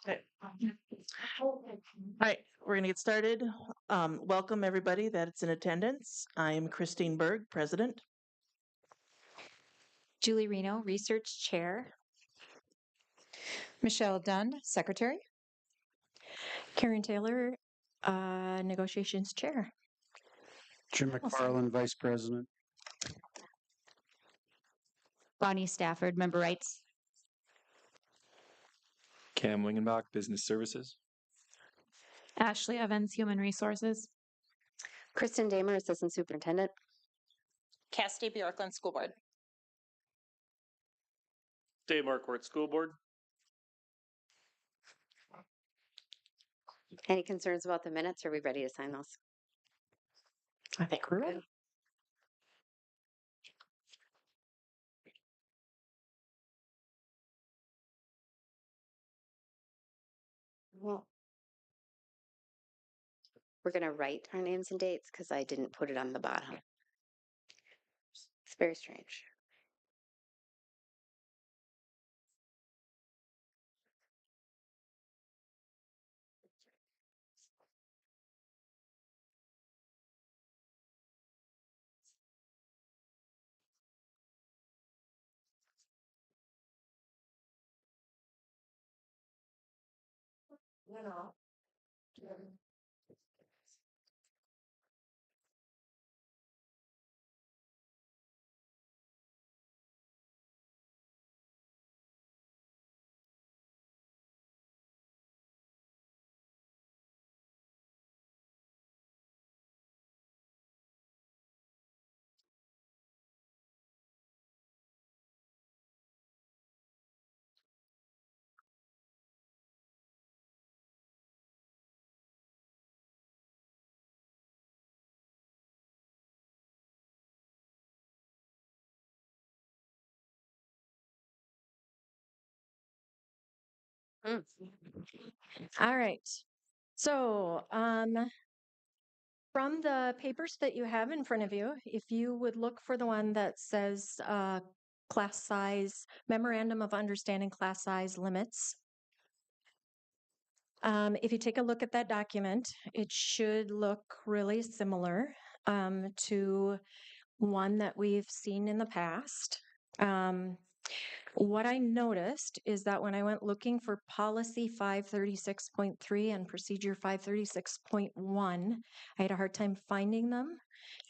Okay. All right, we're going to get started. Welcome everybody that's in attendance. I am Christine Berg, President. Julie Reno, Research Chair. Michelle Dunn, Secretary. Karen Taylor, Negotiations Chair. Jim McFarland, Vice President. Bonnie Stafford, Member Rights. Cam Wingenbach, Business Services. Ashley Evans, Human Resources. Kristen Damer, Assistant Superintendent. Cassidy Bjorklund, School Board. Dave Marquardt, School Board. Any concerns about the minutes? Are we ready to sign those? I think we're ready. Well, we're going to write our names and dates because I didn't put it on the bottom. It's very strange. All right. So, from the papers that you have in front of you, if you would look for the one that says class size, Memorandum of Understanding class size limits. If you take a look at that document, it should look really similar to one that we've seen in the past. What I noticed is that when I went looking for policy 536.3 and procedure 536.1, I had a hard time finding them.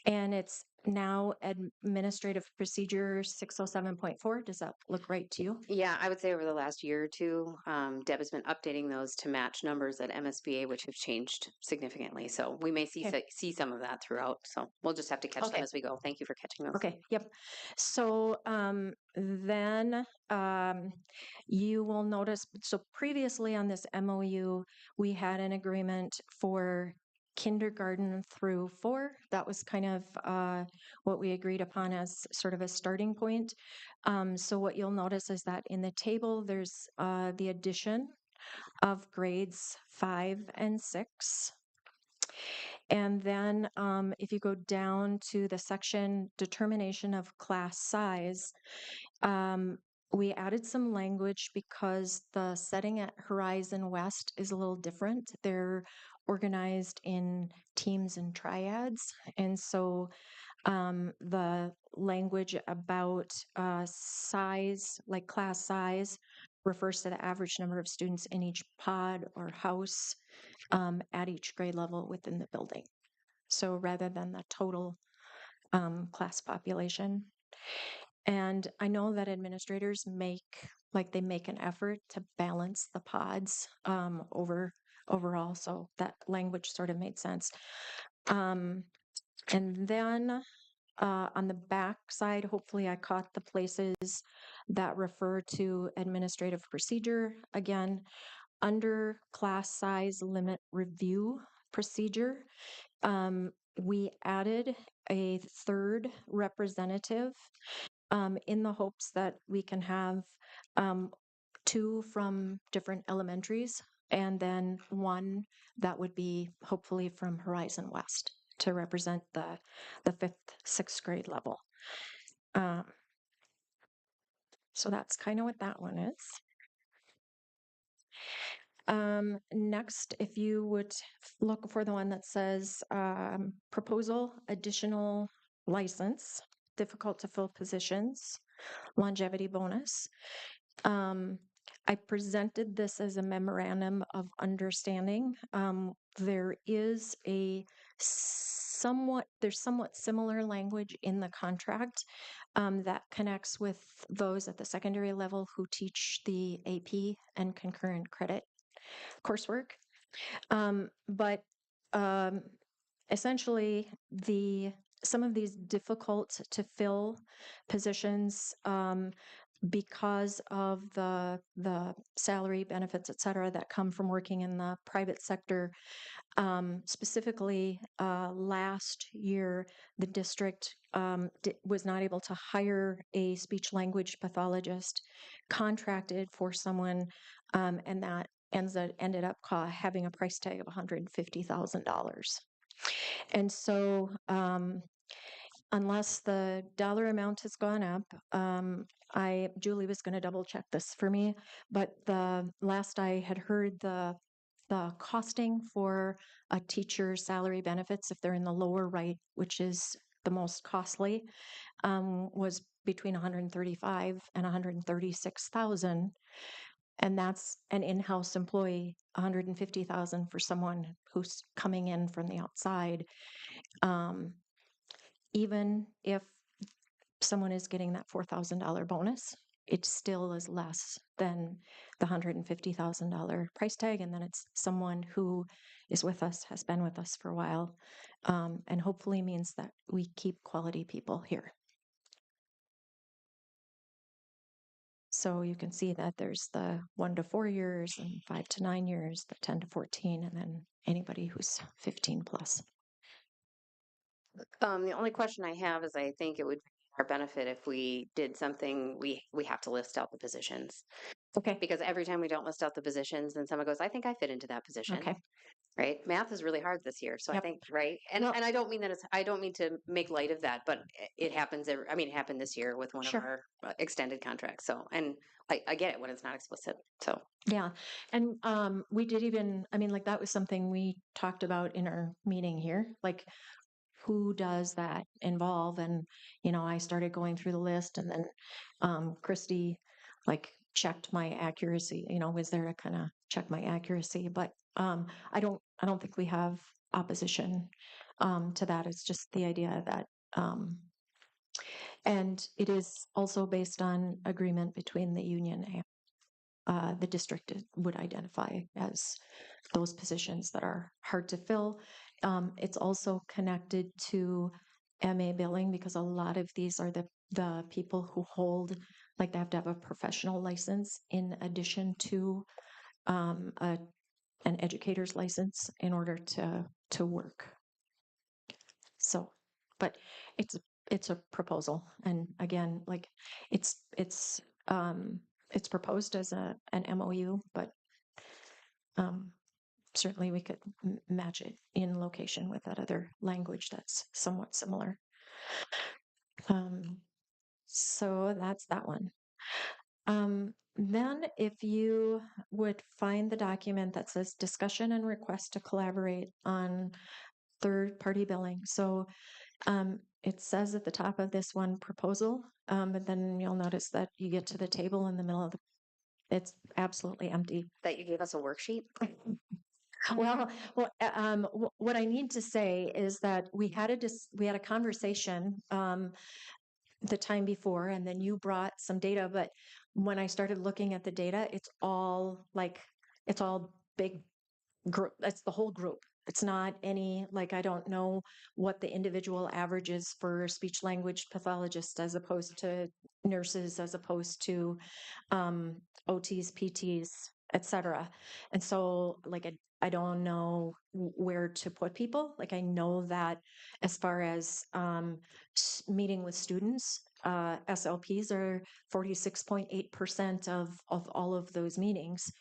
And it's now administrative procedure 607.4. Does that look right to you? Yeah, I would say over the last year or two, Deb has been updating those to match numbers at MSBA, which have changed significantly. So we may see Okay. see some of that throughout. So we'll just have to catch them Okay. as we go. Thank you for catching those. Okay, yep. So then you will notice, so previously on this MOU, we had an agreement for kindergarten through 4. That was kind of what we agreed upon as sort of a starting point. So what you'll notice is that in the table, there's the addition of grades 5 and 6. And then if you go down to the section determination of class size, we added some language because the setting at Horizon West is a little different. They're organized in teams and triads. And so the language about size, like class size, refers to the average number of students in each pod or house at each grade level within the building. So rather than the total class population. And I know that administrators make an effort to balance the pods overall. So that language sort of made sense. And then on the back side, hopefully I caught the places that refer to administrative procedure. Again, under class size limit review procedure, we added a third representative in the hopes that we can have 2 from different elementaries and then 1 that would be hopefully from Horizon West to represent the 5th, 6th grade level. So that's kind of what that one is. Next, if you would look for the one that says proposal, additional license, difficult to fill positions, longevity bonus. I presented this as a memorandum of understanding. There is there's somewhat similar language in the contract that connects with those at the secondary level who teach the AP and concurrent credit coursework. But essentially, some of these difficult to fill positions, because of the salary benefits, et cetera, that come from working in the private sector. Specifically, last year, the district was not able to hire a speech language pathologist, contracted for someone, and that ended up having a price tag of $150,000. And so, unless the dollar amount has gone up, Julie was going to double check this for me, but the last I had heard, the costing for a teacher's salary benefits, if they're in the lower right, which is the most costly, was between 135 and 136,000, and that's an in-house employee. 150,000 for someone who's coming in from the outside. Even if someone is getting that $4,000 bonus, it still is less than the $150,000 price tag. And then it's someone who is with us, has been with us for a while, and hopefully means that we keep quality people here. So you can see that there's the 1 to 4 years and 5 to 9 years, the 10 to 14, and then anybody who's 15 plus. The only question I have is I think it would be our benefit if we did something, we have to list out the positions. Okay. Because every time we don't list out the positions, then someone goes, I think I fit into that position. Okay. Right? Math is really hard this year. So I Yep. think, right. And I don't mean that I don't mean to make light of that, but it happens. It happened this year with one Sure. of our extended contracts. So, and I get it when it's not explicit. So, Yeah. And we did even, like that was something we talked about in our meeting here. Like, who does that involve? And, I started going through the list, and then Christy checked my accuracy, was there to kind of check my accuracy. But I don't think we have opposition to that. It's just the idea that and it is also based on agreement between the union and the district would identify as those positions that are hard to fill. It's also connected to MA billing, because a lot of these are the people who hold, they have to have a professional license in addition to an educator's license in order to work. So, but it's a proposal, and again, it's proposed as an MOU, but certainly we could match it in location with that other language that's somewhat similar. So that's that one. Then if you would find the document that says discussion and request to collaborate on third-party billing. So it says at the top of this one proposal, but then you'll notice that you get to the table in the middle of it's absolutely empty. that you gave us a worksheet. Well, what I need to say is that we had a conversation the time before, and then you brought some data. But when I started looking at the data, it's all big group. It's the whole group. It's not any, I don't know what the individual average is for speech language pathologists as opposed to nurses, as opposed to OTs, PTs, etc. And so, I don't know where to put people. I know that as far as meeting with students, SLPs are 46.8% of all of those meetings.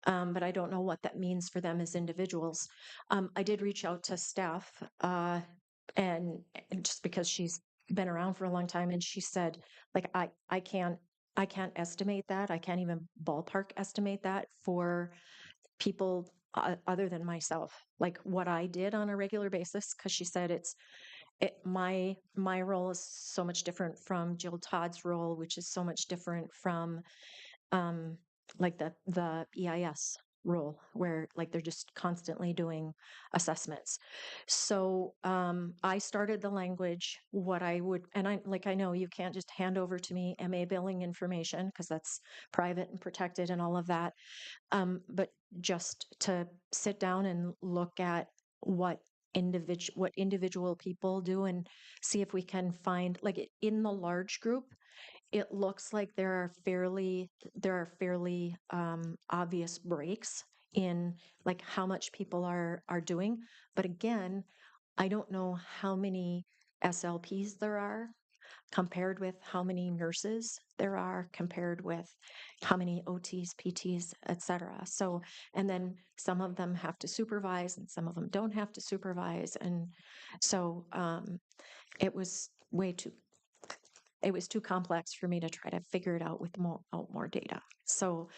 But I don't know what that means for them as individuals. I did reach out to Steph, and just because she's been around for a long time, and she said, I can't estimate that. I can't even ballpark estimate that for people other than myself, like what I did on a regular basis, because she said my role is so much different from Jill Todd's role, which is so much different from um, like the EIS role, where like they're just constantly doing assessments. So I started the language what I would, and I know you can't just hand over to me MA billing information because that's private and protected and all of that. But just to sit down and look at what individual people do and see if we can find like in the large group, it looks like there are fairly obvious breaks in like how much people are doing. But again, I don't know how many SLPs there are compared with how many nurses there are compared with how many OTs, PTs, et cetera. So, and then some of them have to supervise and some of them don't have to supervise. And so it was it was too complex for me to try to figure it out with more data. So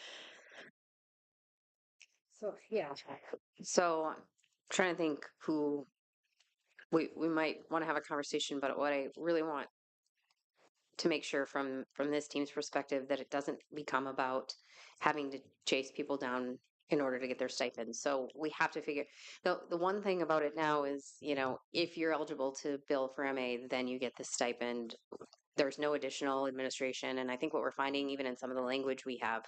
Yeah. So trying to think who we might want to have a conversation, but what I really want to make sure from this team's perspective that it doesn't become about having to chase people down in order to get their stipend. So we have to figure the one thing about it now is, if you're eligible to bill for MA, then you get the stipend. There's no additional administration. And I think what we're finding, even in some of the language we have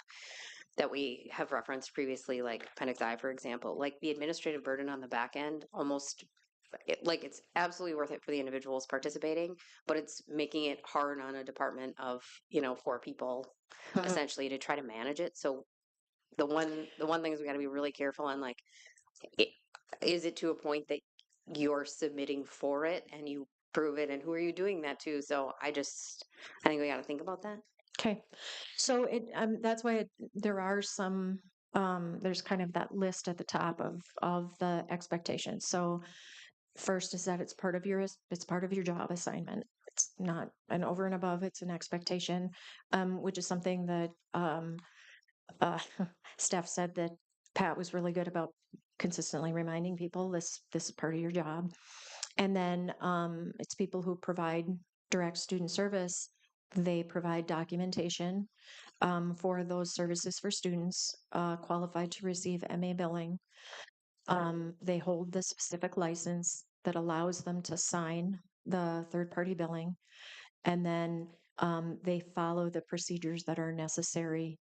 that we have referenced previously, like Appendix I, for example, like the administrative burden on the back end almost it's absolutely worth it for the individuals participating, but it's making it hard on a department of, 4 people essentially to try to manage it. So the one thing is we got to be really careful on like, i- is it to a point that you're submitting for it and you prove it, and who are you doing that to? So I think we got to think about that. okay, so that's why there are some there's kind of that list at the top of the expectations. So first is that it's part of your job assignment. It's not an over and above, it's an expectation, which is something that uh, Steph said that Pat was really good about consistently reminding people this is part of your job. And then it's people who provide direct student service. They provide documentation for those services for students qualified to receive MA billing. They hold the specific license that allows them to sign the third party billing. And then they follow the procedures that are necessary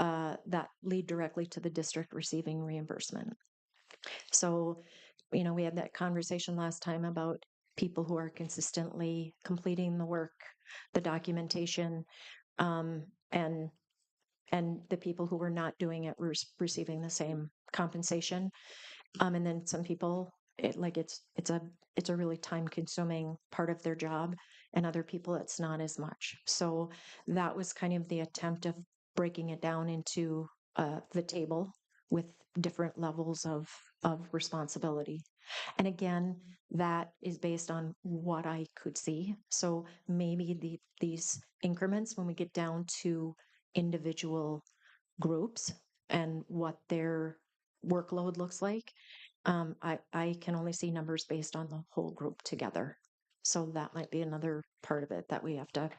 that lead directly to the district receiving reimbursement. So, we had that conversation last time about people who are consistently completing the work, the documentation, and the people who were not doing it were receiving the same compensation. And then some people, it's a really time consuming part of their job, and other people it's not as much. So that was kind of the attempt of breaking it down into the table with different levels of responsibility. And again, that is based on what I could see. So maybe these increments, when we get down to individual groups and what their workload looks like, I can only see numbers based on the whole group together. So that might be another part of it that we have to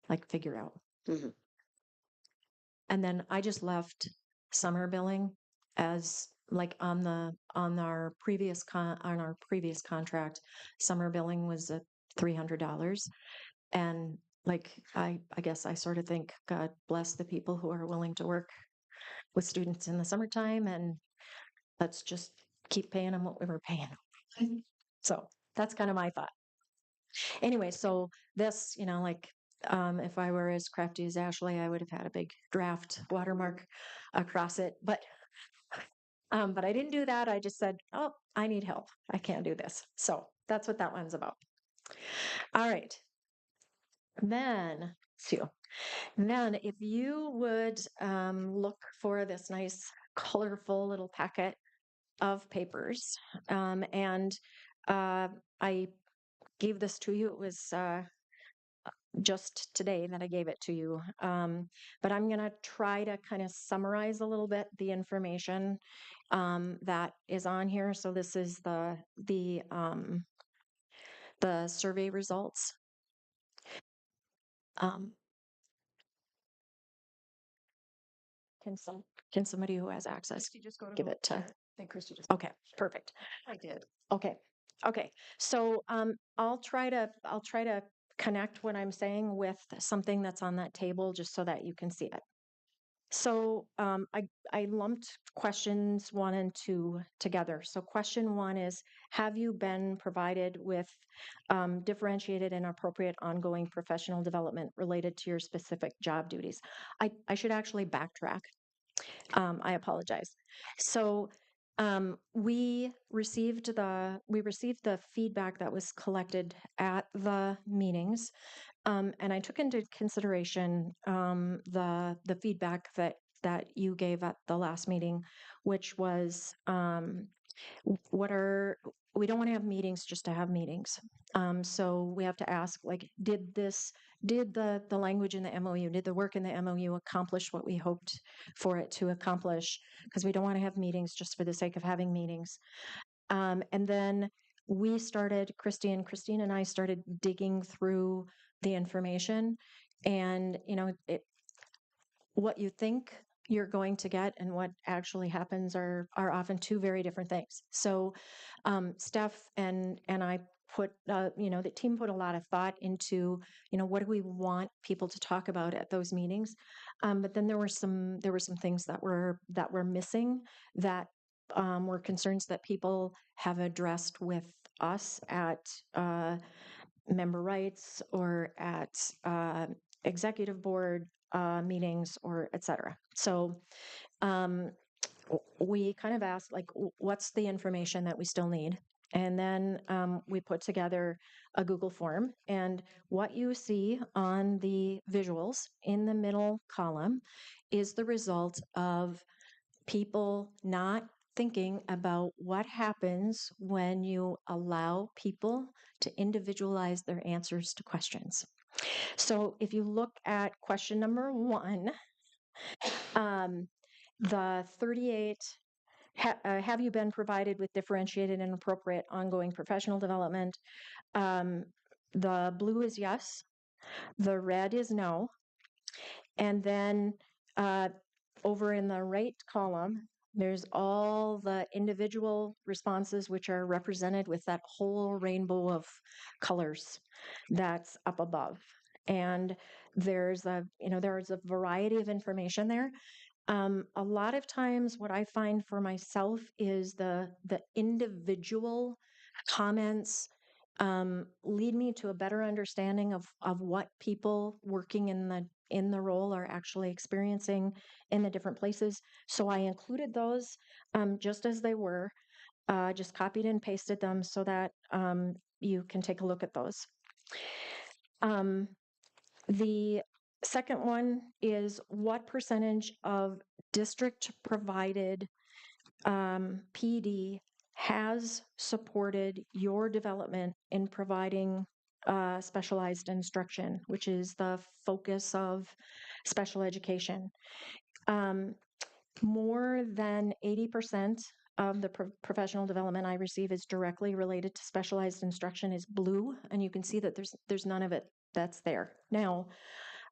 like figure out. Mhm. And then I just left summer billing as like on our previous contract, summer billing was at $300. And like I guess I sort of think God bless the people who are willing to work with students in the summertime, and let's just keep paying them what we were paying. So that's kind of my thought. Anyway, so this, if I were as crafty as Ashley, I would have had a big draft watermark across it. But I didn't do that. I just said, oh, I need help. I can't do this. So that's what that one's about. All right. Then, if you would look for this nice, colorful little packet of papers, and I gave this to you. It was just today that I gave it to you. But I'm going to try to kind of summarize a little bit the information that is on here. So this is the survey results. Um, can somebody who has access give it to? Okay, perfect. I did. Okay. Okay. So I'll try to connect what I'm saying with something that's on that table just so that you can see it. So I lumped questions 1 and 2 together. So question 1 is, have you been provided with differentiated and appropriate ongoing professional development related to your specific job duties? I should actually backtrack. I apologize. So we received the feedback that was collected at the meetings, and I took into consideration the feedback that you gave at the last meeting, which was we don't want to have meetings just to have meetings. So we have to ask, like, did the language in the MOU, did the work in the MOU accomplish what we hoped for it to accomplish? Because we don't want to have meetings just for the sake of having meetings. And then Christine and I started digging through the information, and what you think you're going to get and what actually happens are often two very different things. So Steph and I put the team put a lot of thought into what do we want people to talk about at those meetings, but then there were some things that were missing that were concerns that people have addressed with us at member rights or at executive board meetings, or et cetera. So we kind of asked, like, what's the information that we still need? And then we put together a Google form. And what you see on the visuals in the middle column is the result of people not thinking about what happens when you allow people to individualize their answers to questions. So if you look at question number 1, the 38, have you been provided with differentiated and appropriate ongoing professional development? The blue is yes, the red is no. And then over in the right column, there's all the individual responses, which are represented with that whole rainbow of colors that's up above. And there's a variety of information there. A lot of times what I find for myself is the individual comments lead me to a better understanding of what people working in the role are actually experiencing in the different places. So I included those just as they were, just copied and pasted them so that you can take a look at those. The second one is, what percentage of district provided PD has supported your development in providing specialized instruction, which is the focus of special education. More than 80% of the professional development I receive is directly related to specialized instruction is blue, and you can see that there's none of it that's there. Now,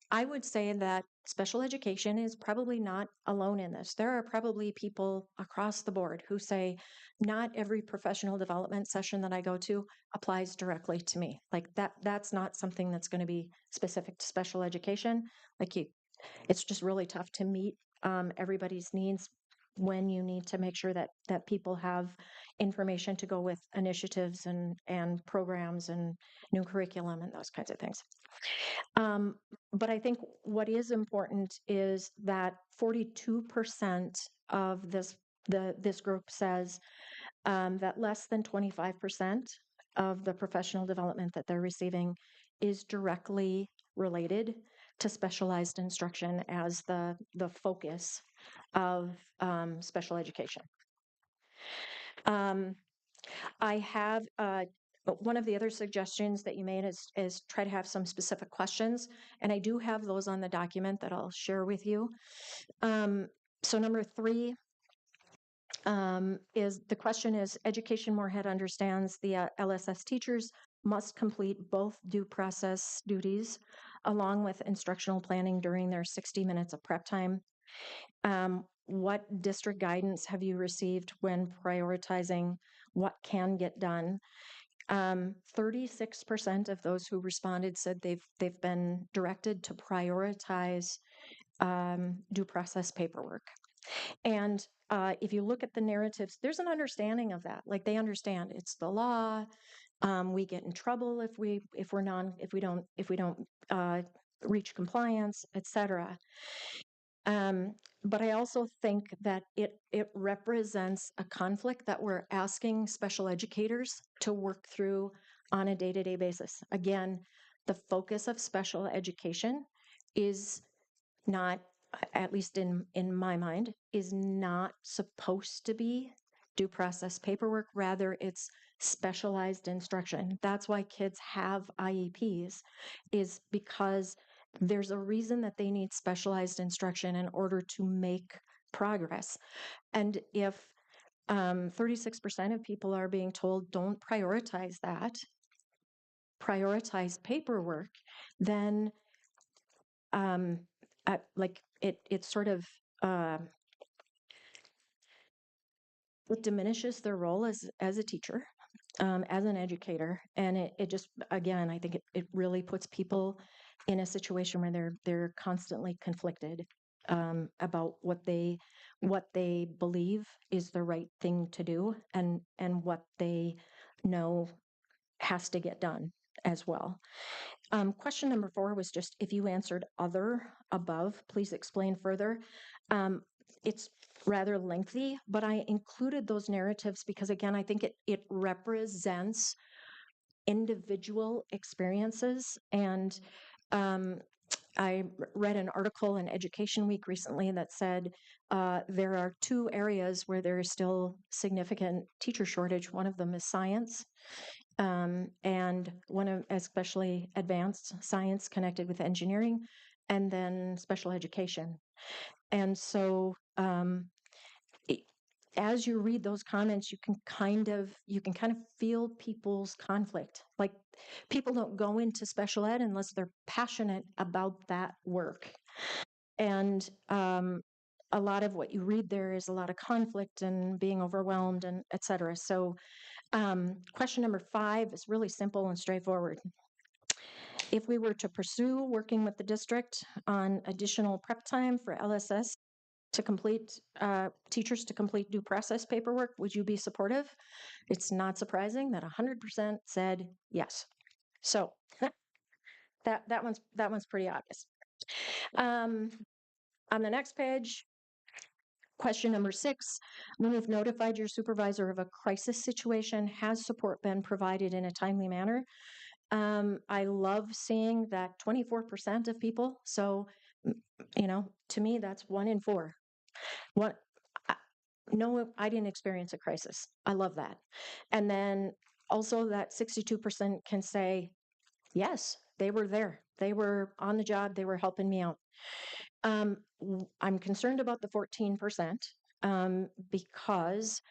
I would say that special education is probably not alone in this. There are probably people across the board who say, not every professional development session that I go to applies directly to me. Like that's not something that's going to be specific to special education. It's just really tough to meet everybody's needs when you need to make sure that people have information to go with initiatives and programs and new curriculum and those kinds of things. But I think what is important is that 42% of this group says that less than 25% of the professional development that they're receiving is directly related to specialized instruction as the focus of special education. I have But one of the other suggestions that you made is try to have some specific questions, and I do have those on the document that I'll share with you. So number 3 is the question is Education Moorhead understands the LSS teachers must complete both due process duties along with instructional planning during their 60 minutes of prep time. What district guidance have you received when prioritizing what can get done? 36% of those who responded said they've been directed to prioritize due process paperwork. And if you look at the narratives, there's an understanding of that. Like they understand it's the law. We get in trouble if we don't reach compliance, etc. But I also think that it represents a conflict that we're asking special educators to work through on a day-to-day basis. Again, the focus of special education is not, at least in my mind, is not supposed to be due process paperwork. Rather, it's specialized instruction. That's why kids have IEPs, is because there's a reason that they need specialized instruction in order to make progress. And if 36% of people are being told don't prioritize that, prioritize paperwork, then it sort of it diminishes their role as a teacher, as an educator, and it just, again, I think it really puts people in a situation where they're constantly conflicted about what they believe is the right thing to do, and what they know has to get done as well. Question number 4 was just if you answered other above, please explain further. It's rather lengthy, but I included those narratives because, again, I think it represents individual experiences. And I read an article in Education Week recently that said there are 2 areas where there is still significant teacher shortage. One of them is science, and one of especially advanced science connected with engineering, and then special education. And so as you read those comments, you can kind of feel people's conflict. Like people don't go into special ed unless they're passionate about that work. And a lot of what you read there is a lot of conflict and being overwhelmed and et cetera. So question number 5 is really simple and straightforward. If we were to pursue working with the district on additional prep time for LSS to complete, teachers to complete due process paperwork, would you be supportive? It's not surprising that 100% said yes. So that one's pretty obvious. On the next page, question number 6, when you've notified your supervisor of a crisis situation, has support been provided in a timely manner? I love seeing that 24% of people, so, to me, that's 1 in 4. No, I didn't experience a crisis. I love that. And then also that 62% can say, yes, they were there. They were on the job. They were helping me out. I'm concerned about the 14% because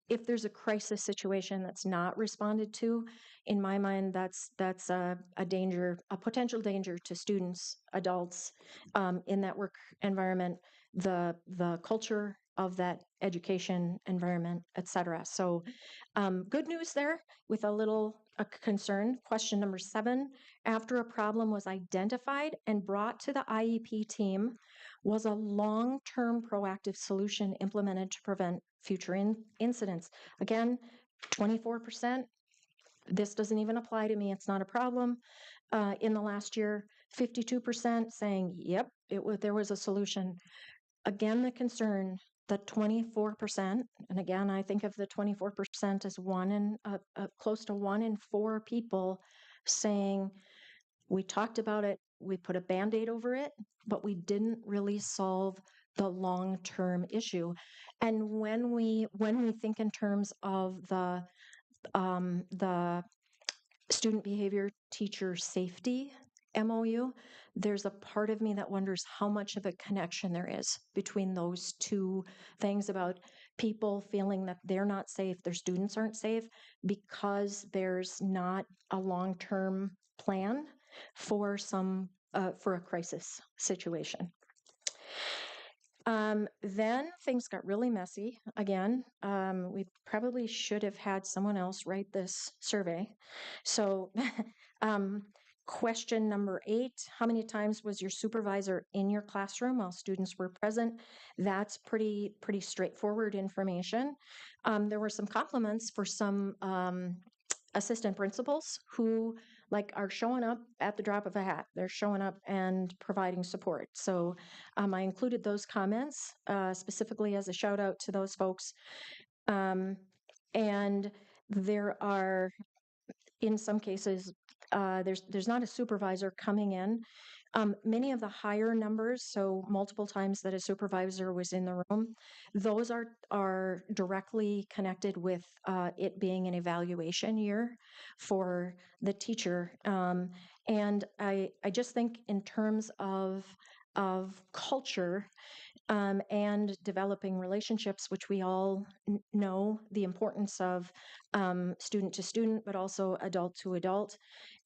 if there's a crisis situation that's not responded to, in my mind, that's a danger, a potential danger to students, adults in that work environment, the culture of that education environment, et cetera. So good news there with a little concern. Question number 7, after a problem was identified and brought to the IEP team, was a long-term proactive solution implemented to prevent future incidents? Again, 24%, this doesn't even apply to me, it's not a problem. In the last year, 52% saying, yep, there was a solution. Again, the concern, the 24%, and again, I think of the 24% as close to 1 in 4 people saying, we talked about it, we put a Band-Aid over it, but we didn't really solve the long-term issue. And when we think in terms of the the student behavior teacher safety MOU, there's a part of me that wonders how much of a connection there is between those two things about people feeling that they're not safe, their students aren't safe, because there's not a long-term plan for for a crisis situation. Then things got really messy again. We probably should have had someone else write this survey. So, question number 8, how many times was your supervisor in your classroom while students were present? That's pretty straightforward information. There were some compliments for some assistant principals who are showing up at the drop of a hat. They're showing up and providing support. So I included those comments specifically as a shout out to those folks. And there are, in some cases, there's not a supervisor coming in. Many of the higher numbers, so multiple times that a supervisor was in the room, those are directly connected with it being an evaluation year for the teacher. And I just think in terms of culture and developing relationships, which we all know the importance of student to student, but also adult to adult.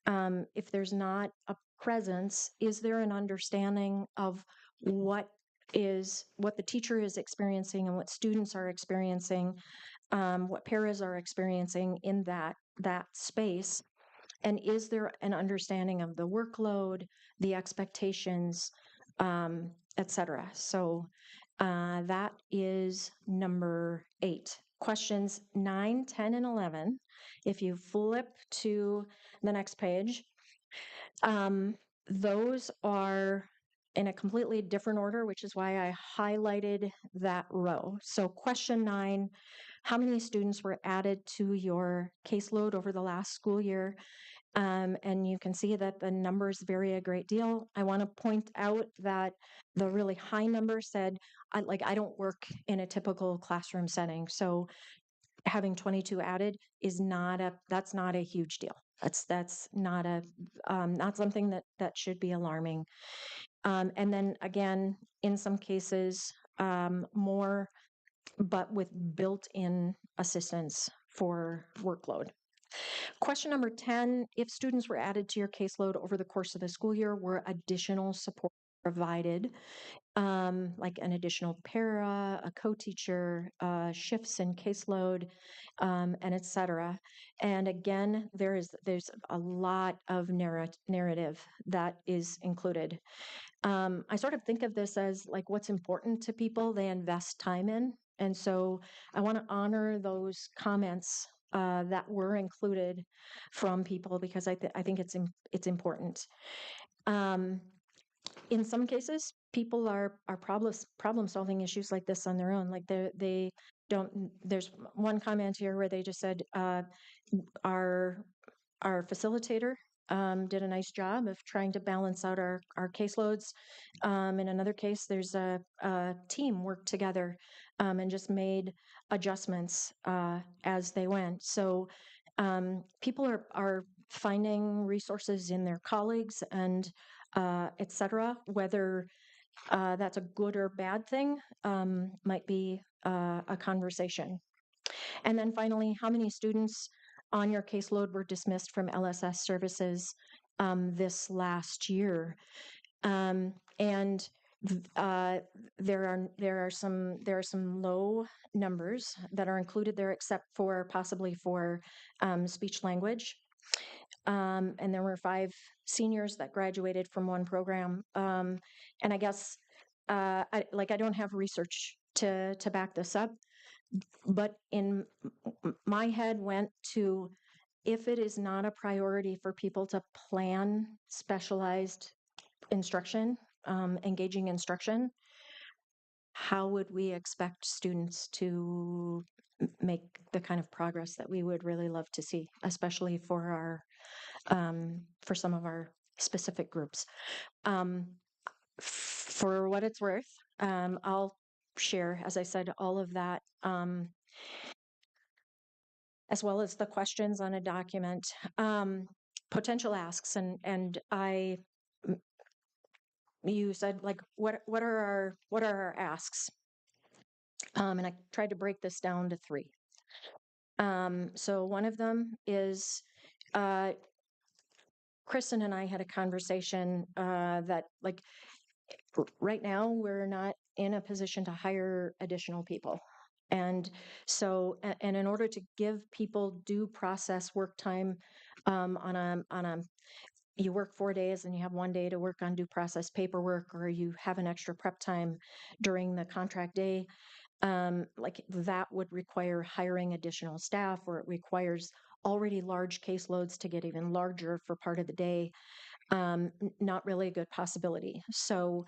If there's not a presence, is there an understanding of what the teacher is experiencing and what students are experiencing, what paras are experiencing in that space? And is there an understanding of the workload, the expectations, et cetera? So that is number 8. Questions 9, 10, and 11. If you flip to the next page, those are in a completely different order, which is why I highlighted that row. So question 9, how many students were added to your caseload over the last school year? And you can see that the numbers vary a great deal. I want to point out that the really high number said, I don't work in a typical classroom setting. So having 22 added that's not a huge deal. That's not not something that should be alarming. And then again, in some cases, more, but with built-in assistance for workload. Question number 10, if students were added to your caseload over the course of the school year, were additional support provided, like an additional para, a co-teacher, shifts in caseload, and et cetera. And again, there's a lot of narrative that is included. I sort of think of this as like what's important to people, they invest time in. And so I want to honor those comments that were included from people because I think it's important. In some cases, people are problem solving issues like this on their own. Like they don't. There's one comment here where they just said our facilitator did a nice job of trying to balance out our caseloads. In another case, there's a team worked together and just made adjustments as they went. So people are finding resources in their colleagues and et cetera. Whether that's a good or bad thing might be a conversation. And then finally, how many students on your caseload were dismissed from LSS services this last year? And there are some low numbers that are included there, except for possibly for speech language. And there were 5 seniors that graduated from one program. And I guess I don't have research to back this up, but in my head went to, if it is not a priority for people to plan specialized instruction, engaging instruction, how would we expect students to make the kind of progress that we would really love to see, especially for for some of our specific groups? For what it's worth, I'll share, as I said, all of that as well as the questions on a document, potential asks, and you said like, what are our asks? And I tried to break this down to 3. So one of them is, Kristen and I had a conversation that like right now we're not in a position to hire additional people. And so, and in order to give people due process work time on a you work 4 days and you have 1 day to work on due process paperwork, or you have an extra prep time during the contract day, like that would require hiring additional staff, or it requires already large caseloads to get even larger for part of the day. Not really a good possibility. So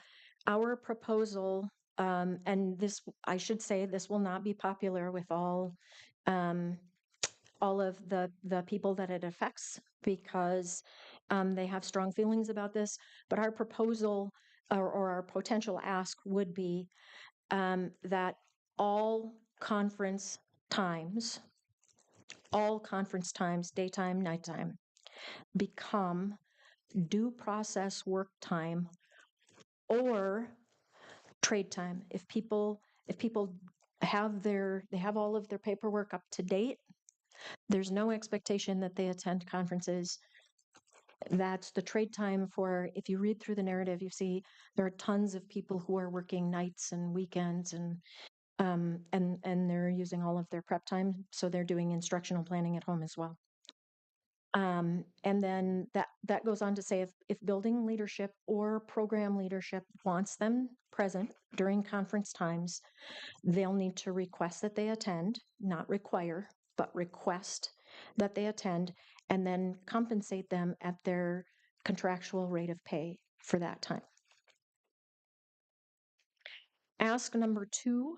our proposal, and this, I should say, this will not be popular with all of the people that it affects, because they have strong feelings about this. But our proposal, or our potential ask, would be that all conference times, daytime, nighttime, become due process work time or trade time. If people have all of their paperwork up to date, there's no expectation that they attend conferences. That's the trade time for, if you read through the narrative, you see there are tons of people who are working nights and weekends, and they're using all of their prep time, so they're doing instructional planning at home as well. And then that goes on to say, if building leadership or program leadership wants them present during conference times, they'll need to request that they attend, not require, but request that they attend, and then compensate them at their contractual rate of pay for that time. Ask number 2,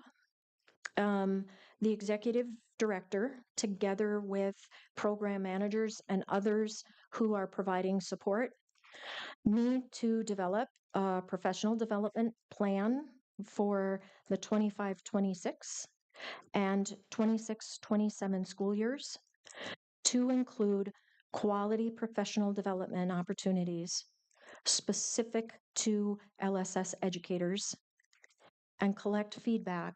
the executive director, together with program managers and others who are providing support, need to develop a professional development plan for the 25-26 and 26-27 school years, to include quality professional development opportunities specific to LSS educators, and collect feedback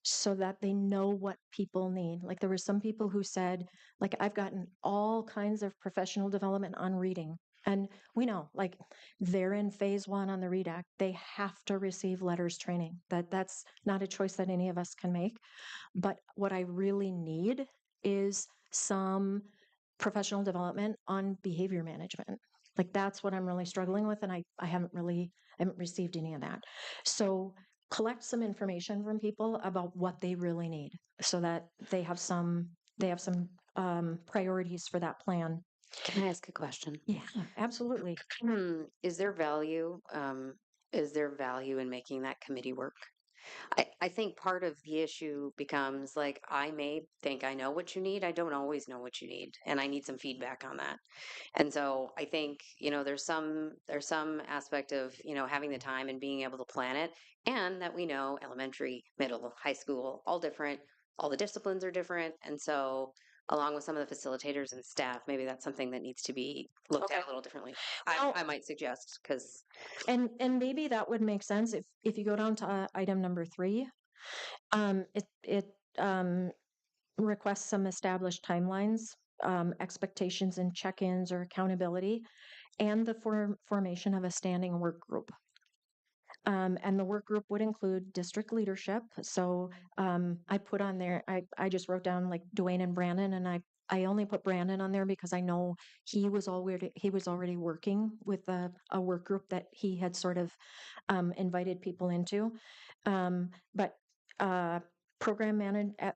so that they know what people need. Like there were some people who said, like, I've gotten all kinds of professional development on reading. And we know, like, they're in phase 1 on the READ Act. They have to receive letters training. That's not a choice that any of us can make. But what I really need is some professional development on behavior management. Like that's what I'm really struggling with, and I haven't received any of that. So collect some information from people about what they really need, so that they have some priorities for that plan. Can I ask a question? Yeah, absolutely. Is there value? Is there value in making that committee work? I think part of the issue becomes like, I may think I know what you need. I don't always know what you need, and I need some feedback on that. And so I think, there's some aspect of, having the time and being able to plan it, and that we know elementary, middle, high school, all different, all the disciplines are different. And so along with some of the facilitators and staff, maybe that's something that needs to be looked at a little differently. Well- I might suggest, because And maybe that would make sense if you go down to item number 3. It requests some established timelines, expectations and check-ins or accountability, and the formation of a standing work group. And the work group would include district leadership. So I put on there, I just wrote down like Dwayne and Brandon, and I only put Brandon on there because I know he was already working with a work group that he had sort of invited people into. But program manager,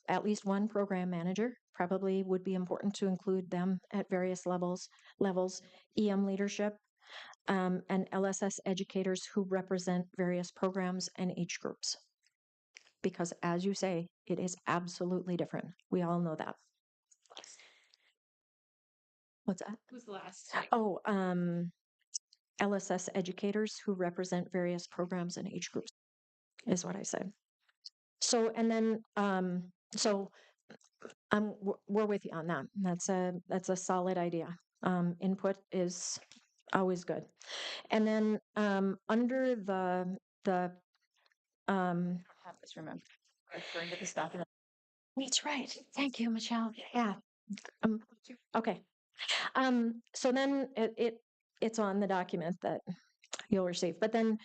at least one program manager probably would be important to include them at various levels, EM leadership, and LSS educators who represent various programs and age groups. Because as you say, it is absolutely different. We all know that. What's that? Who's the last? Oh, LSS educators who represent various programs and age groups is what I said. So, and then, so we're with you on that. That's a solid idea. Input is always good. And then under the Have this remember. Referring to this document. that's right. Thank you, Michelle. Yeah. Okay. So then it's on the document that you'll receive. But then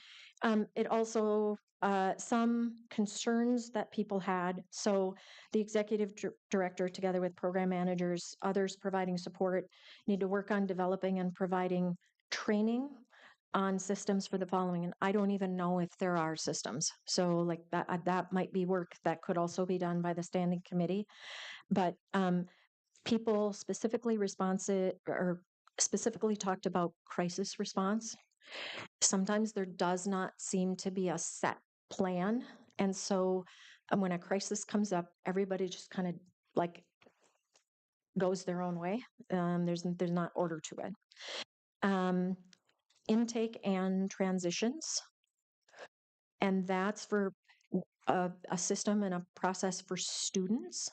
it also some concerns that people had. So the executive director, together with program managers, others providing support, need to work on developing and providing training on systems for the following. And I don't even know if there are systems. So like that might be work that could also be done by the standing committee. But people specifically responsive or specifically talked about crisis response. Sometimes there does not seem to be a set plan. And so when a crisis comes up, everybody just kind of like goes their own way. There's not order to it. Intake and transitions. And that's for a system and a process for students,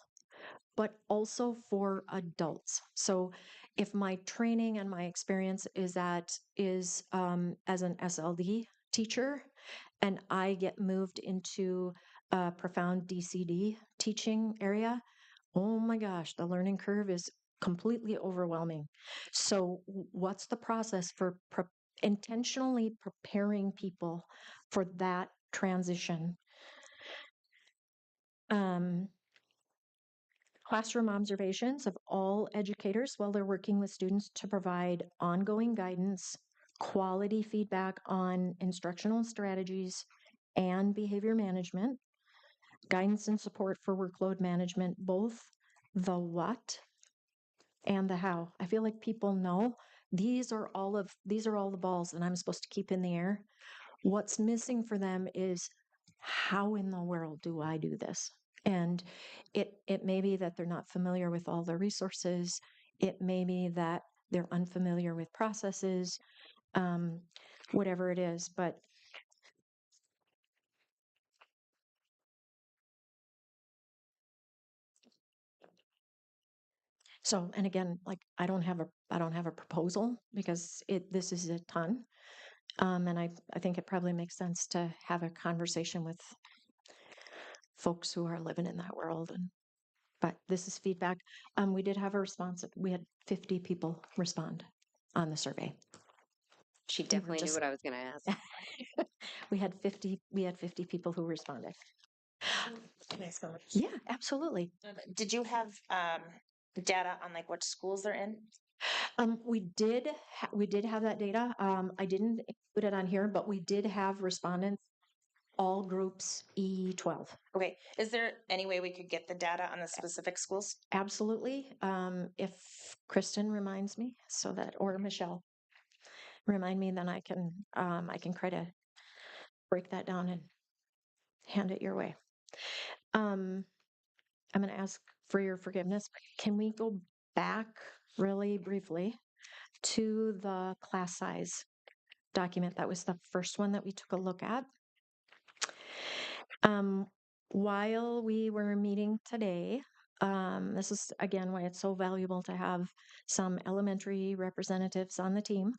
but also for adults. So if my training and my experience is as an SLD teacher, and I get moved into a profound DCD teaching area, oh my gosh, the learning curve is completely overwhelming. So what's the process for intentionally preparing people for that transition? Classroom observations of all educators while they're working with students to provide ongoing guidance, quality feedback on instructional strategies and behavior management, guidance and support for workload management, both the what and the how. I feel like people know these are all the balls that I'm supposed to keep in the air. What's missing for them is how in the world do I do this? And it may be that they're not familiar with all the resources. It may be that they're unfamiliar with processes, whatever it is. But so, and again, like I don't have a proposal because this is a ton, and I think it probably makes sense to have a conversation with folks who are living in that world. But this is feedback. We did have a response. We had 50 people respond on the survey. She definitely knew what I was going to ask. We had 50 people who responded. Yeah, absolutely. Did you have data on like which schools they're in? We did have that data. I didn't put it on here, but we did have respondents, all groups E12. Okay. Is there any way we could get the data on the specific schools? Absolutely. If Kristen reminds me, or Michelle remind me, then I can try to break that down and hand it your way. I'm going to ask for your forgiveness. Can we go back really briefly to the class size document? That was the first one that we took a look at. While we were meeting today, this is again why it's so valuable to have some elementary representatives on the team.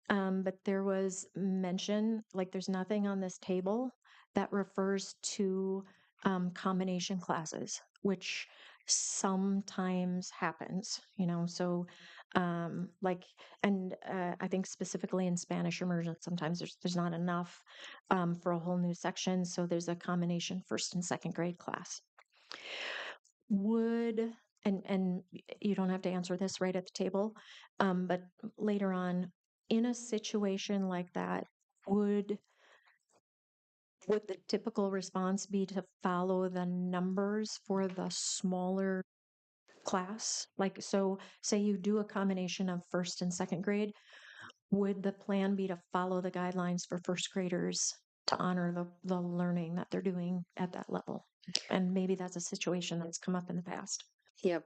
But there was mention, like there's nothing on this table that refers to combination classes, which sometimes happens, so I think specifically in Spanish immersion, sometimes there's not enough for a whole new section. So there's a combination first and second grade class. And you don't have to answer this right at the table, but later on, in a situation like that, would the typical response be to follow the numbers for the smaller class? Like, so say you do a combination of first and second grade, would the plan be to follow the guidelines for first graders to honor the learning that they're doing at that level? And maybe that's a situation that's come up in the past. Yep.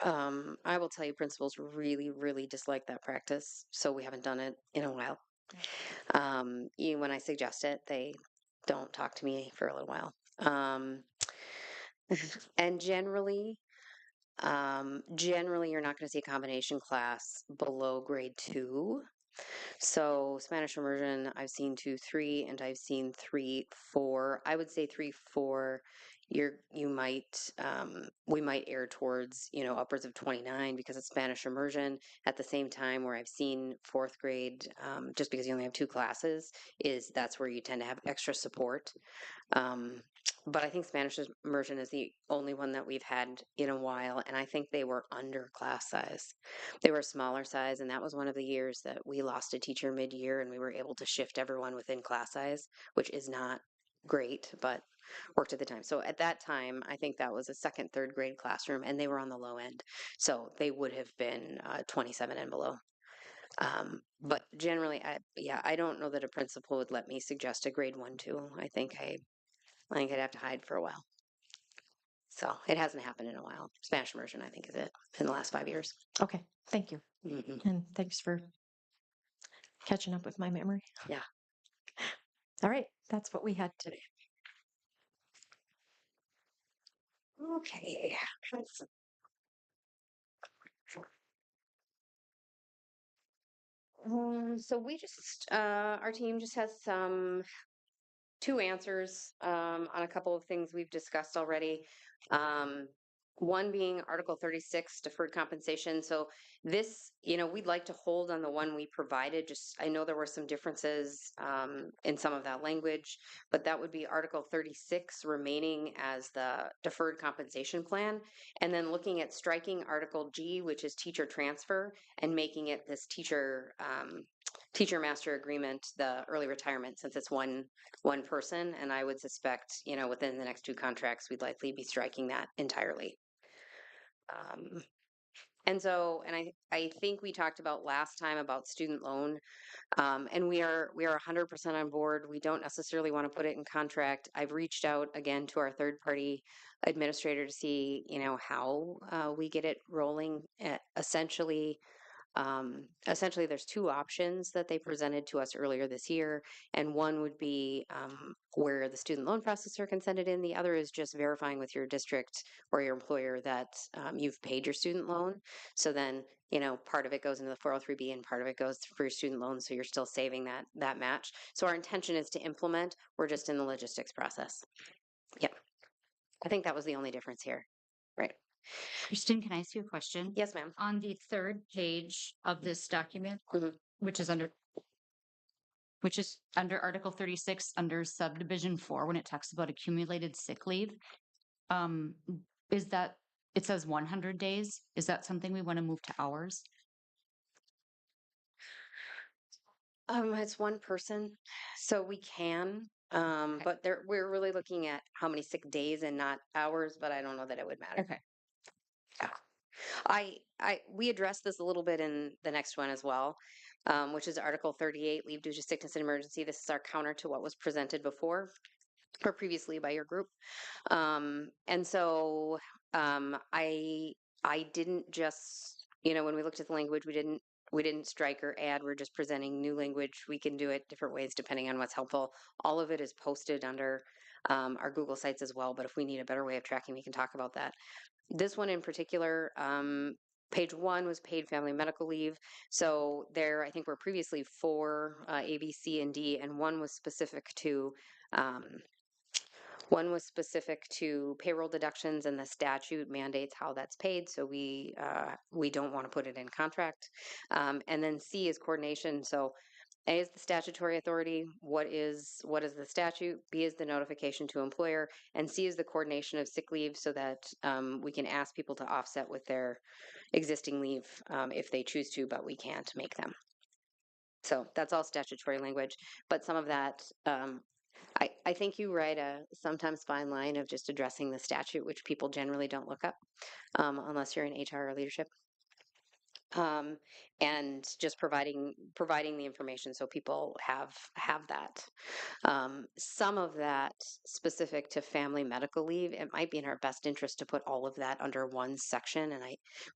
I will tell you, principals really, really dislike that practice. So we haven't done it in a while. When I suggest it, they don't talk to me for a little while. And generally, Generally, you're not going to see a combination class below grade 2. So Spanish immersion, I've seen 2, 3, and I've seen 3, 4. I would say 3, 4. You might we might err towards upwards of 29 because it's Spanish immersion. At the same time, where I've seen fourth grade, just because you only have 2 classes, that's where you tend to have extra support. But I think Spanish immersion is the only one that we've had in a while, and I think they were under class size. They were smaller size, and that was one of the years that we lost a teacher mid-year, and we were able to shift everyone within class size, which is not great, but worked at the time. So at that time, I think that was a second, third grade classroom, and they were on the low end, so they would have been 27 and below. But generally, I don't know that a principal would let me suggest a grade 1, 2. I think I'd have to hide for a while. So it hasn't happened in a while. Spanish immersion, I think, is it in the last 5 years. Okay, thank you. Mhm. And thanks for catching up with my memory. Yeah. All right, that's what we had today. Okay. So our team just has some 2 answers on a couple of things we've discussed already. One being Article 36, deferred compensation. So this, we'd like to hold on the one we provided. I know there were some differences in some of that language, but that would be Article 36 remaining as the deferred compensation plan. And then looking at striking Article G, which is teacher transfer, and making it this teacher master agreement, the early retirement, since it's one person. And I would suspect, within the next 2 contracts, we'd likely be striking that entirely. And I think we talked about last time about student loan, and we are 100% on board. We don't necessarily want to put it in contract. I've reached out again to our third party administrator to see, how we get it rolling. Essentially, there's 2 options that they presented to us earlier this year, and one would be where the student loan processor can send it in. The other is just verifying with your district or your employer that you've paid your student loan. So then, part of it goes into the 403B and part of it goes for your student loan, so you're still saving that match. So our intention is to implement. We're just in the logistics process. Yep. I think that was the only difference here. Right. Kristen, can I ask you a question? Yes, ma'am. On the 3rd page of this document, Mhm. which is under Article 36, under subdivision 4, when it talks about accumulated sick leave, is that, it says 100 days? Is that something we want to move to hours? It's one person, so we can, but we're really looking at how many sick days and not hours, but I don't know that it would matter. Okay. We addressed this a little bit in the next one as well, which is Article 38, leave due to sickness and emergency. This is our counter to what was presented before or previously by your group. And so I didn't just, when we looked at the language, we didn't strike or add. We're just presenting new language. We can do it different ways depending on what's helpful. All of it is posted under our Google Sites as well, but if we need a better way of tracking, we can talk about that. This one in particular, page 1 was paid family medical leave. So there, I think were previously 4 A, B, C, and D, and one was specific to payroll deductions, and the statute mandates how that's paid. So we don't want to put it in contract. And then C is coordination. So A is the statutory authority. What is the statute? B is the notification to employer, and C is the coordination of sick leave, so that we can ask people to offset with their existing leave if they choose to, but we can't make them. So that's all statutory language. But some of that, I think you write a sometimes fine line of just addressing the statute, which people generally don't look up unless you're in HR or leadership. And just providing the information so people have that. Some of that specific to family medical leave, it might be in our best interest to put all of that under one section, and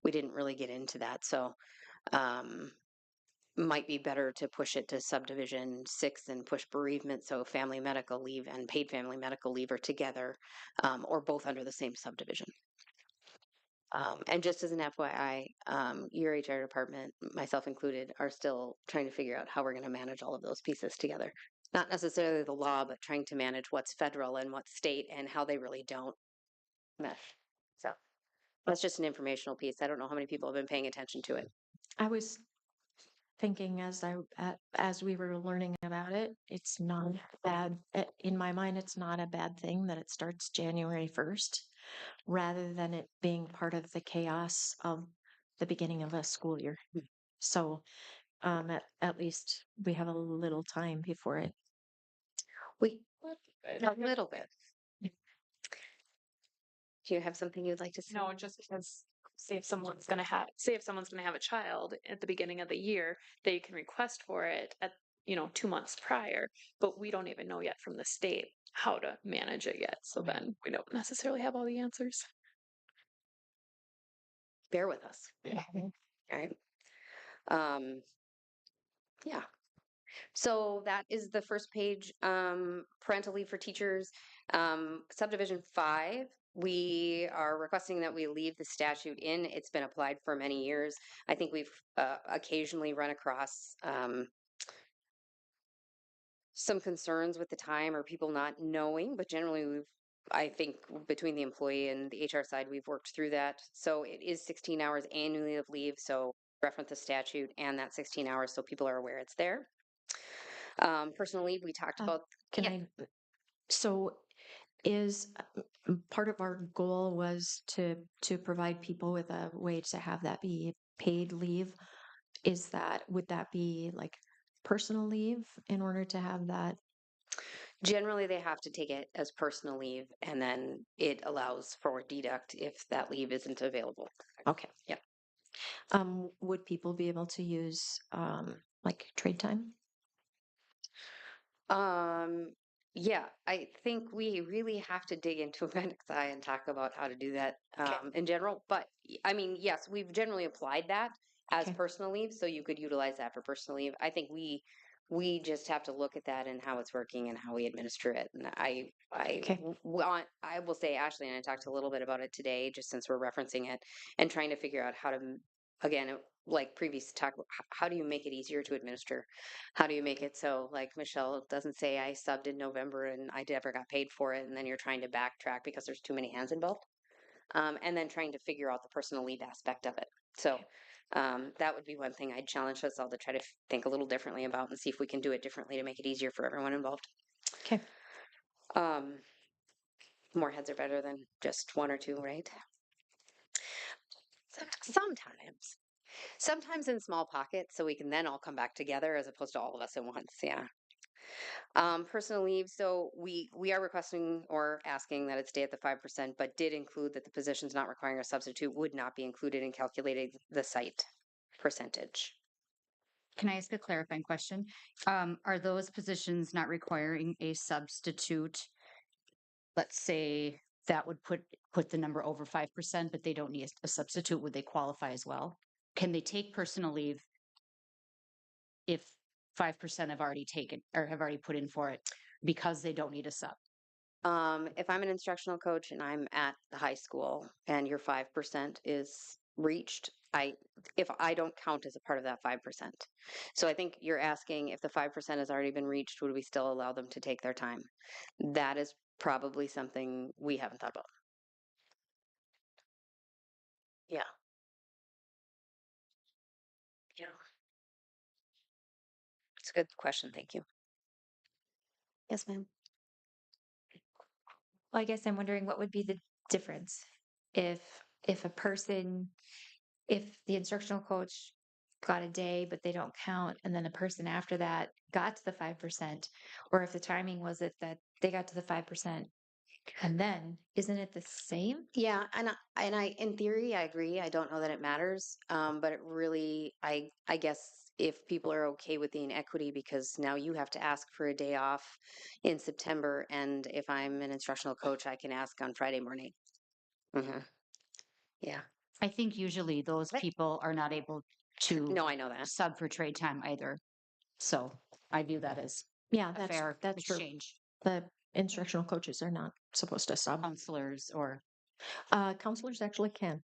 we didn't really get into that. So might be better to push it to subdivision 6 and push bereavement, so family medical leave and paid family medical leave are together, or both under the same subdivision. And just as an FYI, your HR department, myself included, are still trying to figure out how we're going to manage all of those pieces together. Not necessarily the law, but trying to manage what's federal and what's state and how they really don't mesh. So that's just an informational piece. I don't know how many people have been paying attention to it. I was thinking as we were learning about it, it's not bad. In my mind, it's not a bad thing that it starts January 1st, rather than it being part of the chaos of the beginning of a school year. So at least we have a little time before it. We a little bit. Do you have something you'd like to say? No, just because say if someone's gonna have a child at the beginning of the year, they can request for it at 2 months prior, but we don't even know yet from the state how to manage it yet. So then we don't necessarily have all the answers. Bear with us. All right. Yeah. So that is the first page, parental leave for teachers. Subdivision 5, we are requesting that we leave the statute in. It's been applied for many years. I think we've occasionally run across some concerns with the time or people not knowing, but generally I think between the employee and the HR side, we've worked through that. So it is 16 hours annually of leave. So reference the statute and that 16 hours so people are aware it's there. Personal leave, we talked about. Can Yeah. I? So is part of our goal was to provide people with a way to have that be paid leave. Would that be like personal leave in order to have that? Generally, they have to take it as personal leave, and then it allows for deduct if that leave isn't available. Okay. Yeah. Would people be able to use like trade time? Yeah, I think we really have to dig into Appendix I and talk about how to do that in general. But I mean, yes, we've generally applied that as Okay. personal leave, so you could utilize that for personal leave. I think we just have to look at that and how it's working and how we administer it. And Okay. I will say, Ashley and I talked a little bit about it today, just since we're referencing it and trying to figure out how to, again, like previous talk, how do you make it easier to administer? How do you make it so, like Michelle doesn't say I subbed in November and I never got paid for it, and then you're trying to backtrack because there's too many hands involved, and then trying to figure out the personal leave aspect of it. So that would be one thing I'd challenge us all to try to think a little differently about and see if we can do it differently to make it easier for everyone involved. Okay. More heads are better than just one or two, right? Sometimes in small pockets, so we can then all come back together as opposed to all of us at once. Yeah. Personal leave. So we are requesting or asking that it stay at the 5%, but did include that the positions not requiring a substitute would not be included in calculating the site percentage. Can I ask a clarifying question? Are those positions not requiring a substitute? Let's say that would put the number over 5%, but they don't need a substitute. Would they qualify as well? Can they take personal leave if 5% have already taken or have already put in for it because they don't need a sub? If I'm an instructional coach and I'm at the high school and your 5% is reached, if I don't count as a part of that 5%. So I think you're asking if the 5% has already been reached, would we still allow them to take their time? That is probably something we haven't thought about. Yeah. Yeah. It's a good question. Thank you. Yes, ma'am. Well, I guess I'm wondering what would be the difference if if a person, if the instructional coach got a day, but they don't count, and then a person after that got to the 5%, or if the timing was it that they got to the 5%, and then isn't it the same? Yeah, and I in theory I agree. I don't know that it matters, but it really I guess if people are okay with the inequity, because now you have to ask for a day off in September, and if I'm an instructional coach, I can ask on Friday morning. Mm-hmm. Yeah. I think usually those people are not able to No, I know that. sub for trade time either. So I view that as Yeah, a fair that's true. exchange. The instructional coaches are not supposed to sub. Counselors or Counselors actually can.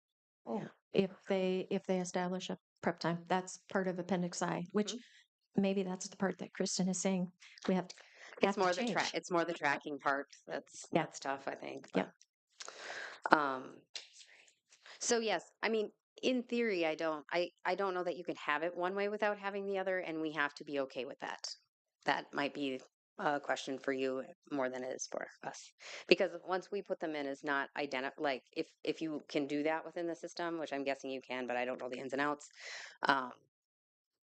if they establish a prep time. That's part of Appendix I, which maybe that's the part that Kristen is saying we have to It's more the change. it's more the tracking part Yeah. that's tough, I think. Yep. But, so yes, I mean, in theory, I don't know that you can have it one way without having the other, and we have to be okay with that. That might be a question for you more than it is for us, because once we put them in as not like if you can do that within the system, which I'm guessing you can, but I don't know the ins and outs. Um,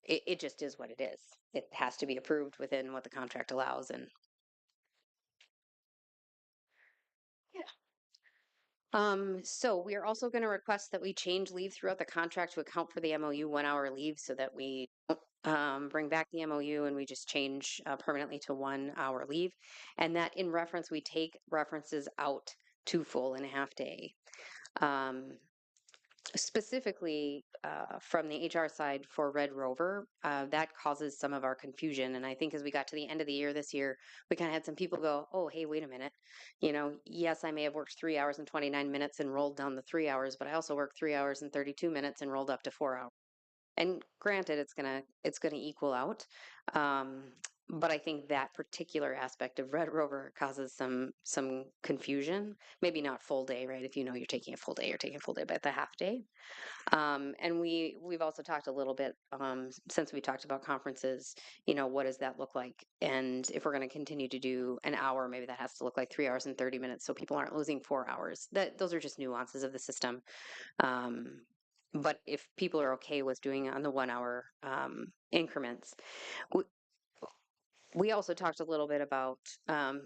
it just is what it is. It has to be approved within what the contract allows, and so we are also going to request that we change leave throughout the contract to account for the MOU 1 hour leave so that we don't bring back the MOU and we just change permanently to 1 hour leave. And that in reference, we take references out to full and a half day. Specifically from the HR side for Red Rover, that causes some of our confusion. And I think as we got to the end of the year this year, we kind of had some people go, oh, hey, wait a minute. You know, yes, I may have worked 3 hours and 29 minutes and rolled down the 3 hours, but I also worked 3 hours and 32 minutes and rolled up to 4 hours. And granted, it's gonna equal out. But I think that particular aspect of Red Rover causes some confusion. Maybe not full day, right? If you know you're taking a full day, you're taking a full day, but the half day. And we've also talked a little bit since we talked about conferences. You know, what does that look like? And if we're going to continue to do an hour, maybe that has to look like 3 hours and 30 minutes, so people aren't losing 4 hours. Those are just nuances of the system. But if people are okay with doing it on the 1 hour increments, we also talked a little bit about,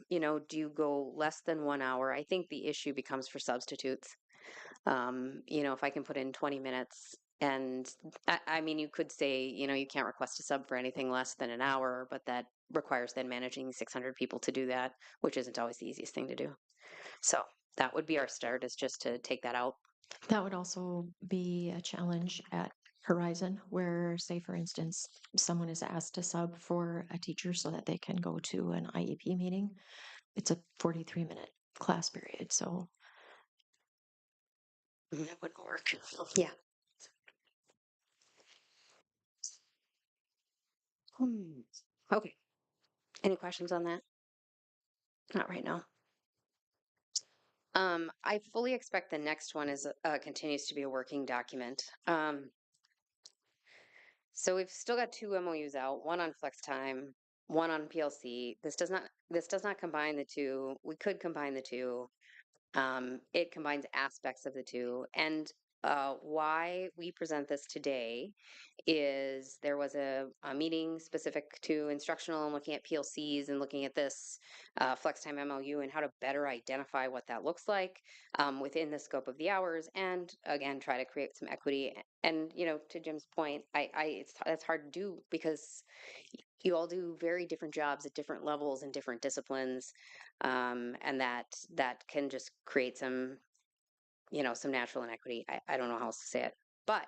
you know, do you go less than 1 hour? I think the issue becomes for substitutes. You know, if I can put in 20 minutes and I mean, you could say, you know, you can't request a sub for anything less than an hour, but that requires then managing 600 people to do that, which isn't always the easiest thing to do. So that would be our start, is just to take that out. That would also be a challenge at Horizon, where, say, for instance, someone is asked to sub for a teacher so that they can go to an IEP meeting. It's a 43-minute class period. So That wouldn't work. Yeah. Okay. Any questions on that? Not right now. I fully expect the next one is continues to be a working document. So we've still got 2 MOUs out, one on flex time, one on PLC. This does not combine the two. We could combine the two. It combines aspects of the two. And why we present this today is there was a meeting specific to instructional and looking at PLCs and looking at this FlexTime MOU and how to better identify what that looks like within the scope of the hours, and again try to create some equity. And you know, to Jim's point, that's hard to do because you all do very different jobs at different levels and different disciplines, and that can just create some, you know, some natural inequity. I don't know how else to say it, but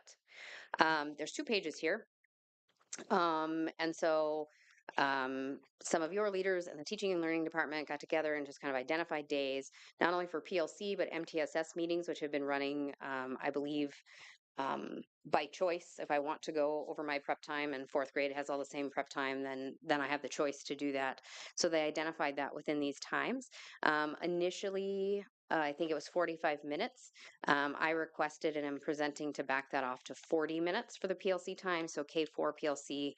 there's 2 pages here, and so some of your leaders in the teaching and learning department got together and just kind of identified days, not only for PLC but MTSS meetings, which have been running, I believe, by choice. If I want to go over my prep time and 4th grade has all the same prep time, then I have the choice to do that. So they identified that within these times. Initially, I think it was 45 minutes. I requested and am presenting to back that off to 40 minutes for the PLC time. So K4 PLC,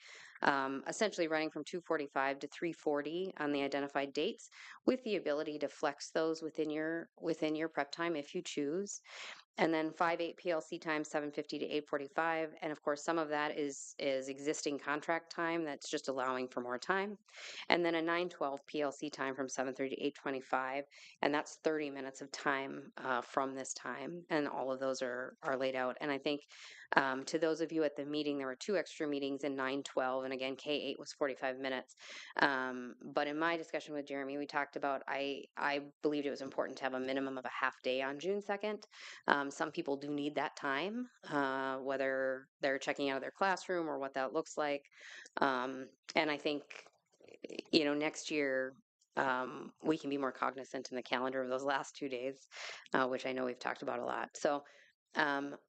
essentially running from 2:45 to 3:40 on the identified dates, with the ability to flex those within your prep time if you choose. And then 5/8 PLC time, 7:50 to 8:45. And of course, some of that is existing contract time that's just allowing for more time. And then a 9/12 PLC time from 7:30 to 8:25. And that's 30 minutes of time from this time. And all of those are laid out. And I think to those of you at the meeting, there were 2 extra meetings in 9/12. And again, K8 was 45 minutes. But in my discussion with Jeremy, we talked about, I believed it was important to have a minimum of a half day on June 2nd. Some people do need that time, whether they're checking out of their classroom or what that looks like. And I think, you know, next year we can be more cognizant in the calendar of those last 2 days, which I know we've talked about a lot. So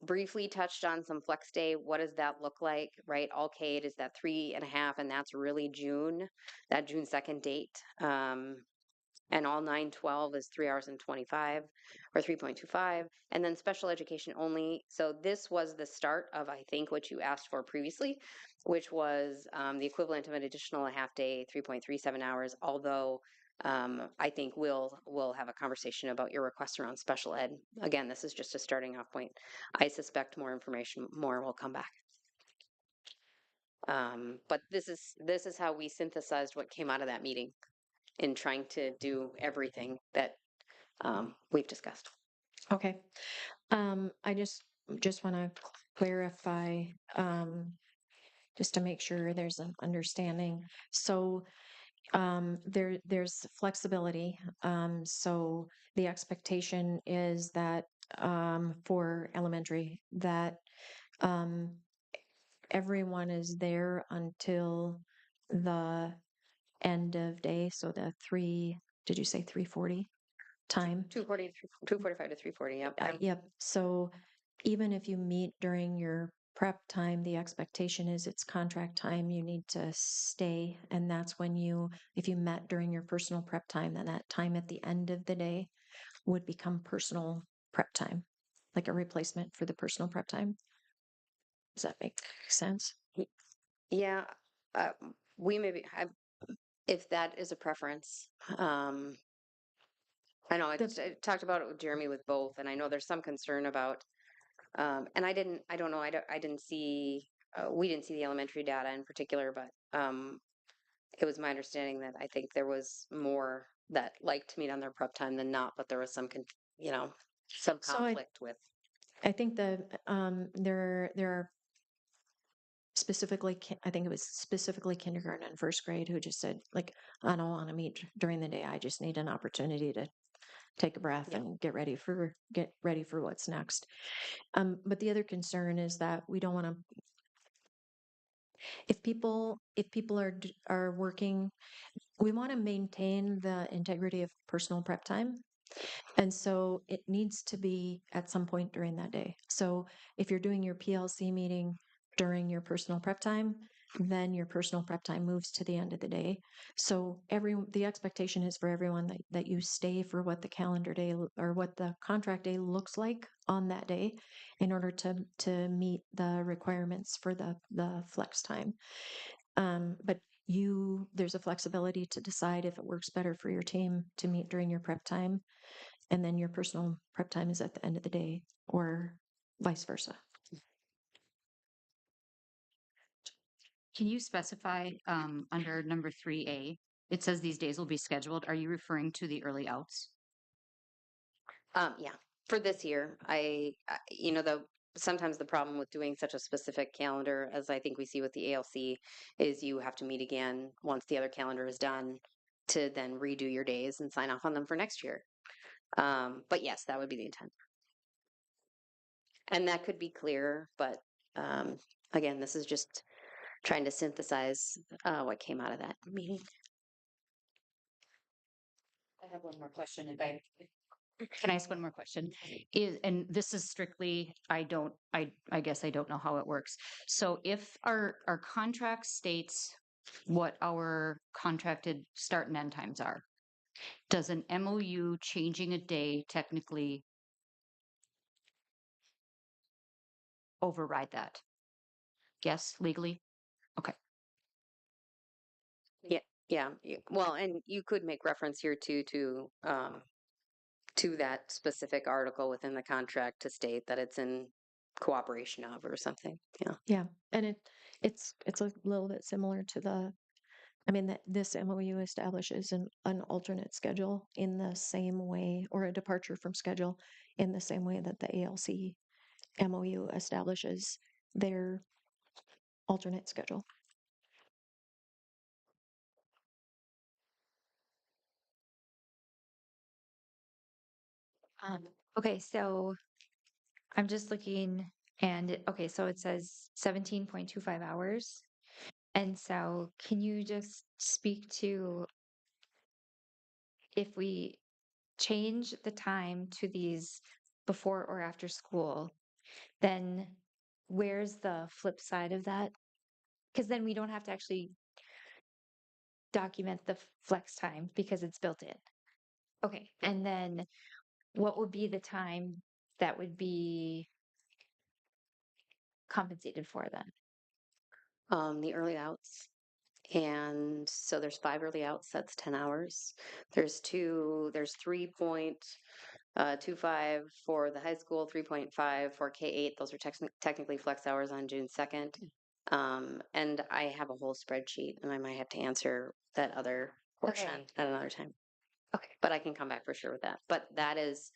Briefly touched on some flex day. What does that look like, right? All Kate is that 3.5, and that's really June, that June 2nd date. And all 912 is 3 hours and 25 or 3.25. And then special education only. So this was the start of, I think, what you asked for previously, which was the equivalent of an additional half day, 3.37 hours. Although I think we'll have a conversation about your request around special ed. Again, this is just a starting off point. I suspect more will come back. But this is how we synthesized what came out of that meeting in trying to do everything that we've discussed. Okay. I just want to clarify, just to make sure there's an understanding. So there's flexibility. So the expectation is that for elementary that um, everyone is there until the end of day. So the did you say 3:40 time? 2:45 to 3:40. Yep. Yep. So even if you meet during your prep time, the expectation is it's contract time. You need to stay. And that's when if you met during your personal prep time, then that time at the end of the day would become personal prep time, like a replacement for the personal prep time. Does that make sense? Yeah. Uh, we maybe, if that is a preference. I know I talked about it with Jeremy with both, and I know there's some concern about, and I don't know, I didn't see, we didn't see the elementary data in particular, but it was my understanding that I think there was more that liked to meet on their prep time than not, but there was some, some So conflict with. I think there are specifically, I think it was specifically kindergarten and first grade who just said, like, I don't want to meet during the day. I just need an opportunity to take a breath and get ready for what's next. But the other concern is that we don't want to. If people are working, we want to maintain the integrity of personal prep time. And so it needs to be at some point during that day. So if you're doing your PLC meeting during your personal prep time, then your personal prep time moves to the end of the day. So the expectation is for everyone that you stay for what the calendar day or what the contract day looks like on that day in order to meet the requirements for the flex time. But there's a flexibility to decide if it works better for your team to meet during your prep time and then your personal prep time is at the end of the day or vice versa. Can you specify under number 3A, it says these days will be scheduled. Are you referring to the early outs? Yeah, for this year, sometimes the problem with doing such a specific calendar, as I think we see with the ALC, is you have to meet again once the other calendar is done to then redo your days and sign off on them for next year. But yes, that would be the intent. And that could be clearer, but again, this is just trying to synthesize what came out of that meeting. I have one more question. Can I ask one more question? And this is strictly, I guess I don't know how it works. So if our contract states what our contracted start and end times are, does an MOU changing a day technically override that? Yes, legally? Okay. Yeah. Well, and you could make reference here to that specific article within the contract to state that it's in cooperation of or something. Yeah. Yeah. And it's a little bit similar to this MOU establishes an alternate schedule in the same way, or a departure from schedule in the same way that the ALC MOU establishes their alternate schedule. Okay, so I'm just looking okay, so it says 17.25 hours. And so can you just speak to if we change the time to these before or after school, then where's the flip side of that? Because then we don't have to actually document the flex time because it's built in. Okay, and then what would be the time that would be compensated for then? The early outs. And so there's 5 early outs, that's 10 hours. There's 3.25 for the high school, 3.5 for K-8. Those are technically flex hours on June 2nd. And I have a whole spreadsheet and I might have to answer that other portion Okay. at another time. Okay. But I can come back for sure with that. But that is,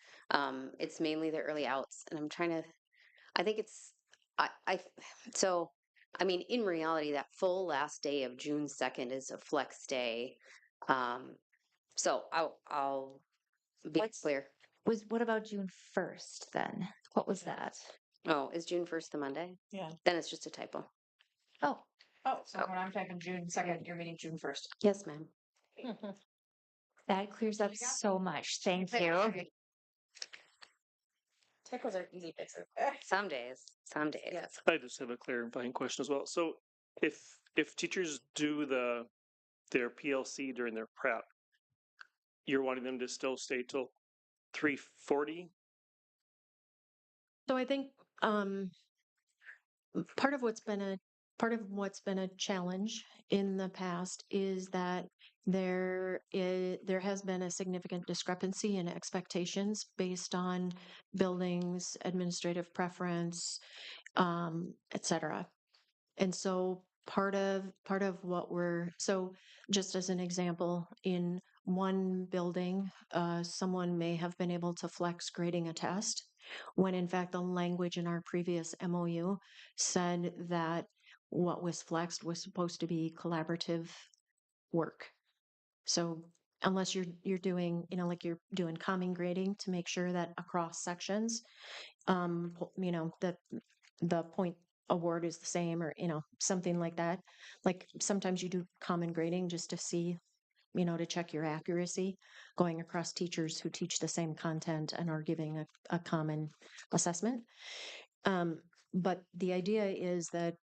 it's mainly the early outs. And I'm trying to, I think it's, so, I mean, in reality, that full last day of June 2nd is a flex day. So I'll be What's- clear. What about June 1st then? What was that? Oh, is June 1st the Monday? Yeah. Then it's just a typo. Oh, Oh, so Oh. when I'm typing June 2nd, you're meaning June 1st. Yes, ma'am. that clears up so much. Thank you. Typos are easy fixes. Some days. Yes. I just have a clarifying question as well. So if teachers do their PLC during their prep, you're wanting them to still stay till 3:40? So I think part of what's been a challenge in the past is that there has been a significant discrepancy in expectations based on buildings, administrative preference, et cetera. And so part of what just as an example, in one building, someone may have been able to flex grading a test, when in fact the language in our previous MOU said that what was flexed was supposed to be collaborative work. So unless you're doing, like you're doing common grading to make sure that across sections, that the point award is the same, or something like that. Like sometimes you do common grading just to see, to check your accuracy going across teachers who teach the same content and are giving a common assessment. But the idea is that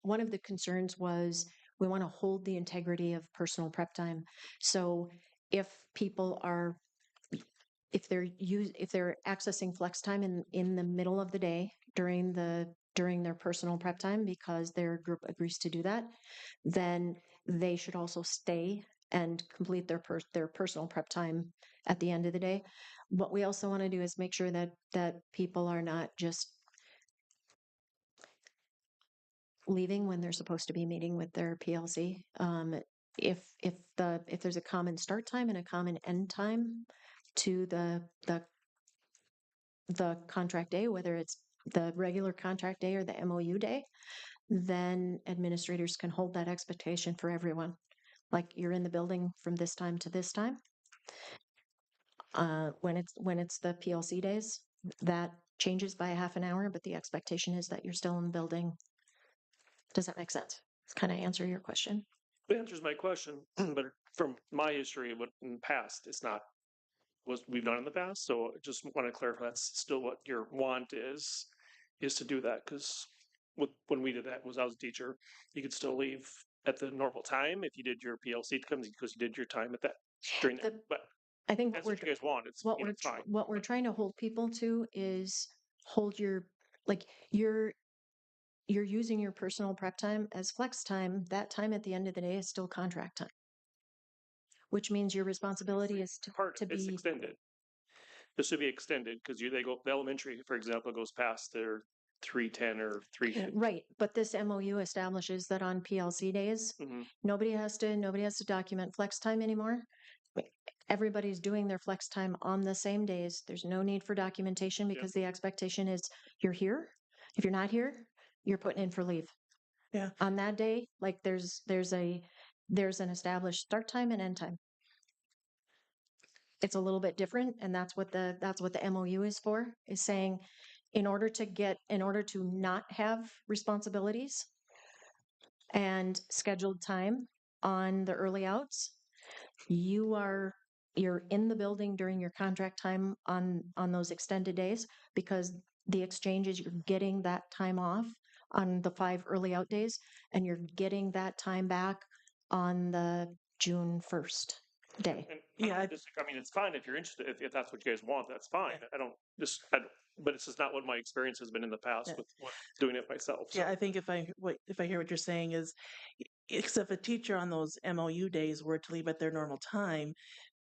one of the concerns was we want to hold the integrity of personal prep time. So if people are if they're accessing flex time in the middle of the day during their personal prep time because their group agrees to do that, then they should also stay and complete their personal prep time at the end of the day. What we also want to do is make sure that people are not just leaving when they're supposed to be meeting with their PLC. If there's a common start time and a common end time to the contract day, whether it's the regular contract day or the MOU day, then administrators can hold that expectation for everyone. Like you're in the building from this time to this time. When it's the PLC days, that changes by a half an hour, but the expectation is that you're still in the building. Does that make sense? Kind of answer your question. It answers my question, but from my history, what in the past, it's not what we've done in the past. So I just want to clarify that's still what your want is to do that. Because when we did that, I was a teacher, you could still leave at the normal time if you did your PLC comes because you did your time at that during that. But I think that's what you guys want. It's fine. what we're trying to hold people to is hold your you're using your personal prep time as flex time. That time at the end of the day is still contract time, which means your responsibility is It's be extended. This should be extended because the elementary, for example, goes past their 3:10 or 3:50. right. But this MOU establishes that on PLC days, Mhm. nobody has to document flex time anymore. Everybody's doing their flex time on the same days. There's no need for documentation because the expectation is you're here. If you're not here, you're putting in for leave. Yeah. On that day, like there's an established start time and end time. It's a little bit different, and that's what the MOU is for, is saying in order to not have responsibilities and scheduled time on the early outs, you are you're in the building during your contract time on those extended days, because the exchange is you're getting that time off on the 5 early out days, and you're getting that time back on the June 1st day. And Yeah, I mean, it's fine if you're interested, if that's what you guys want, that's fine. But it's just not what my experience has been in the past Yeah. with doing it myself. So. Yeah, I think if I hear what you're saying is, except a teacher on those MOU days were to leave at their normal time,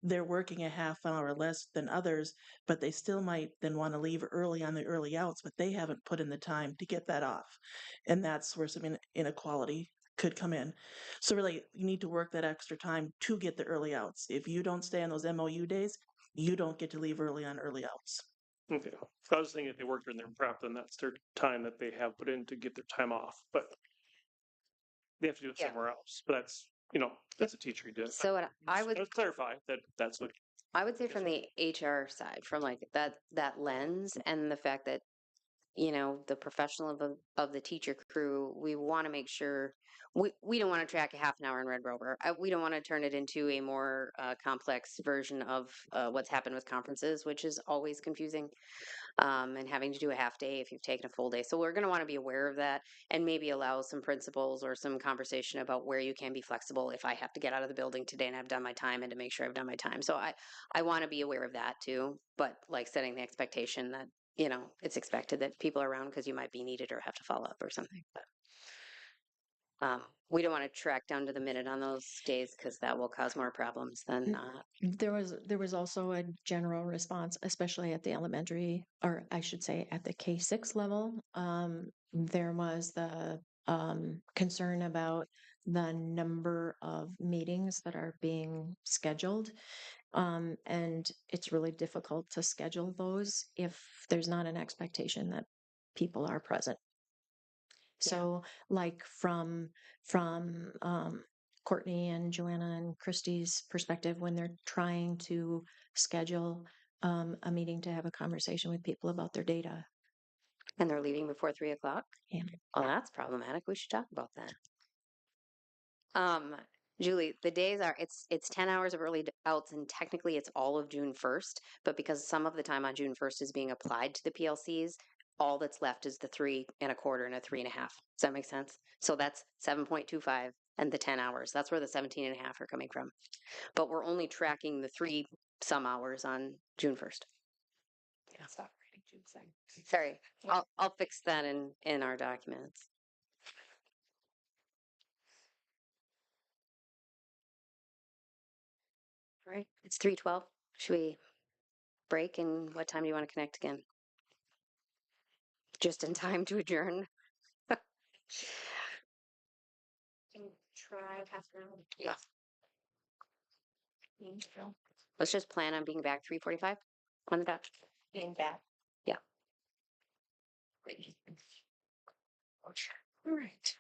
they're working a half hour less than others, but they still might then want to leave early on the early outs, but they haven't put in the time to get that off. And that's where some inequality could come in. So really, you need to work that extra time to get the early outs. If you don't stay on those MOU days, you don't get to leave early on early outs. Okay. I was thinking if they work during their prep, then that's their time that they have put in to get their time off. But they have to do it Yeah. somewhere else. But that's, that's a teacher who did it. So what I would Let's clarify that that's what. I would say from the HR side, from like that lens, and the fact that the professional of the teacher crew, we want to make sure we don't want to track a half an hour in Red Rover. We don't want to turn it into a more complex version of what's happened with conferences, which is always confusing, and having to do a half day if you've taken a full day. So we're going to want to be aware of that, and maybe allow some principles or some conversation about where you can be flexible if I have to get out of the building today and I've done my time, and to make sure I've done my time. So I want to be aware of that too, but like setting the expectation that it's expected that people are around because you might be needed or have to follow up or something. But we don't want to track down to the minute on those days, because that will cause more problems than not. There was also a general response, especially at the elementary, or I should say at the K-6 level. There was the concern about the number of meetings that are being scheduled. And it's really difficult to schedule those if there's not an expectation that people are present. So like from Courtney and Joanna and Christy's perspective, when they're trying to schedule a meeting to have a conversation with people about their data. And they're leaving before 3:00. Yeah. Well, that's problematic. We should talk about that. Julie, the days are it's 10 hours of early outs, and technically it's all of June 1st, but because some of the time on June 1st is being applied to the PLCs, all that's left is the 3 1/4 and a 3 1/2. Does that make sense? So that's 7.25 and the 10 hours. That's where the 17 1/2 are coming from. But we're only tracking the 3 some hours on June 1st. Yeah. Stop writing June 2nd. Sorry. I'll fix that in our documents. All right, it's 3:12. Should we break, and what time do you want to connect again? Just in time to adjourn? Try half an hour. Yeah. Let's just plan on being back 3:45 on the dot. Being back. Yeah. All right.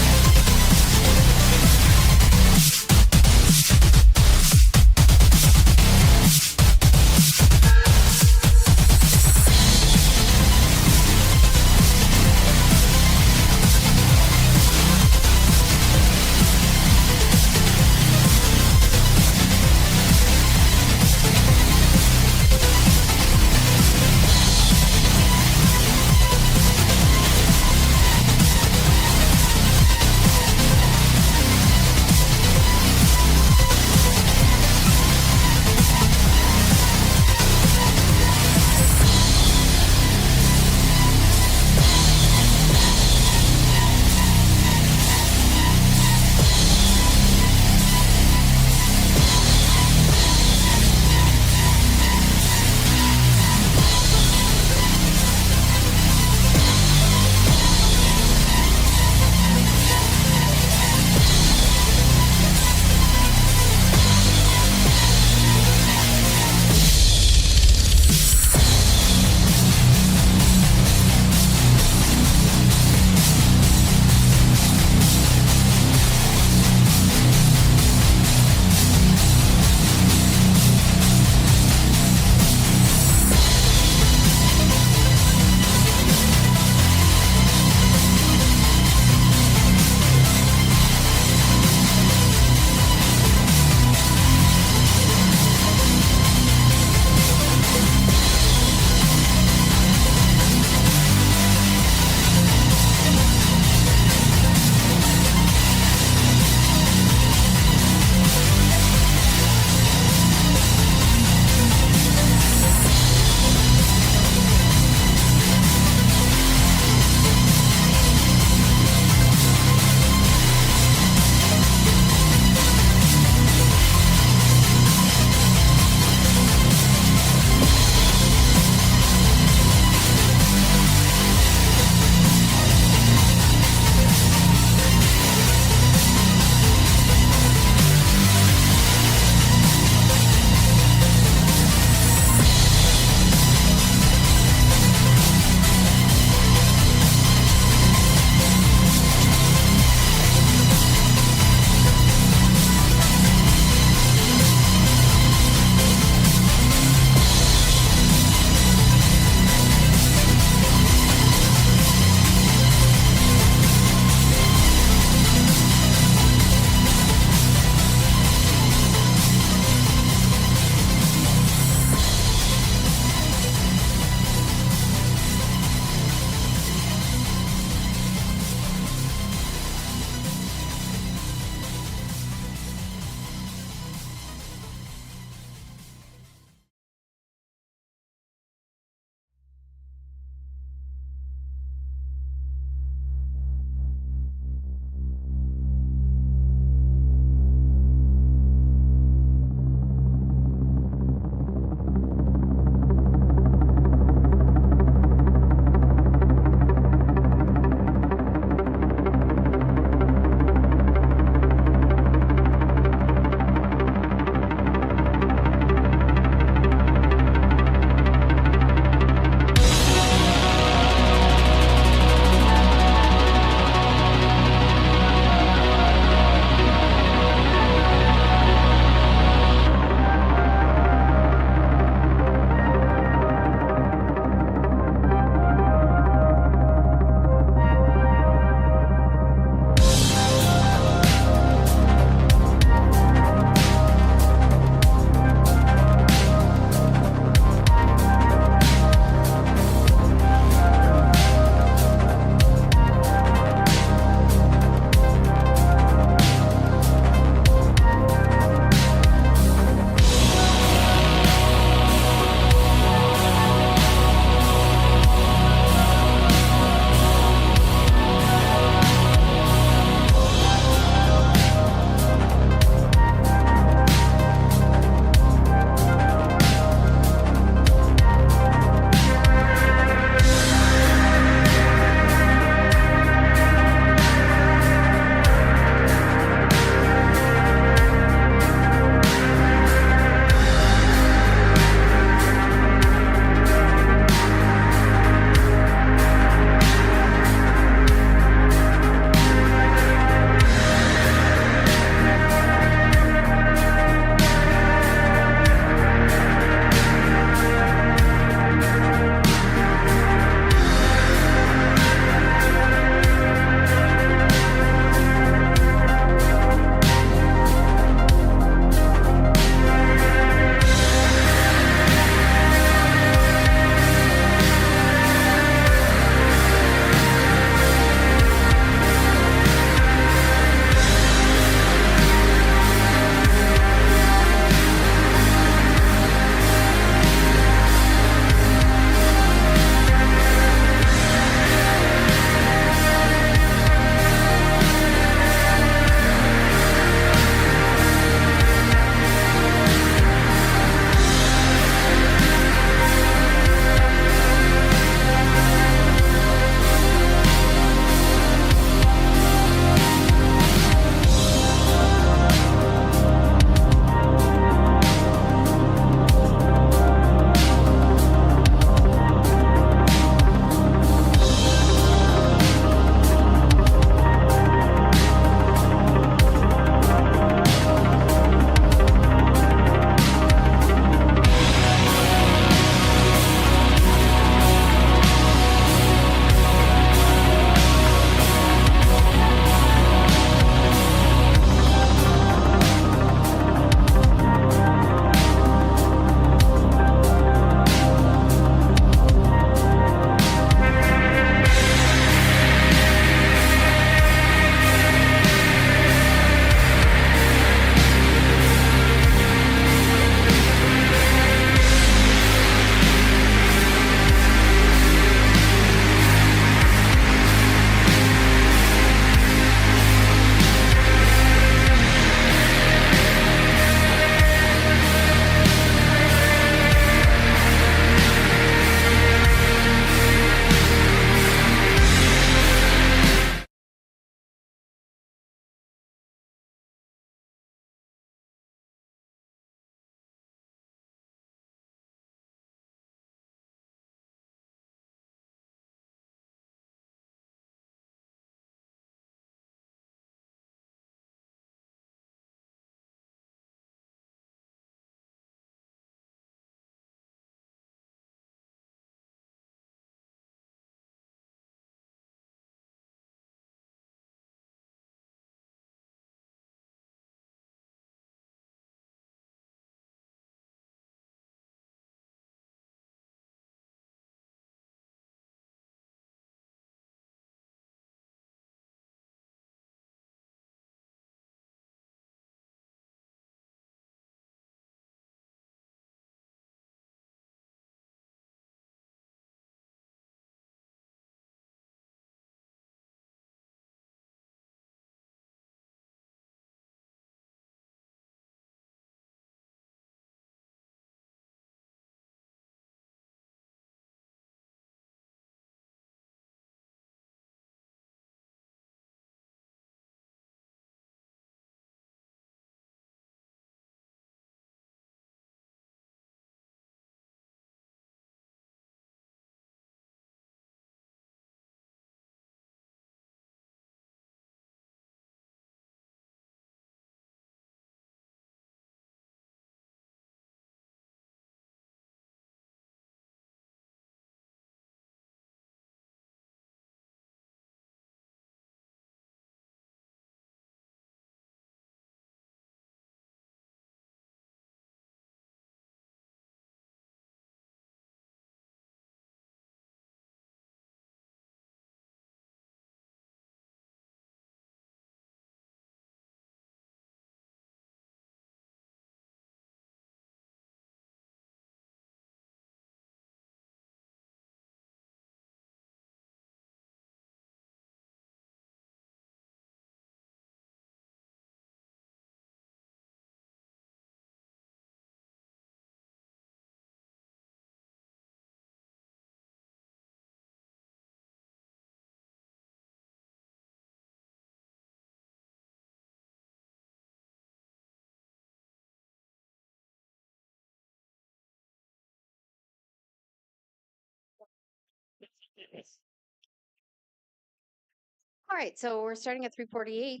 All right, so we're starting at 3:48.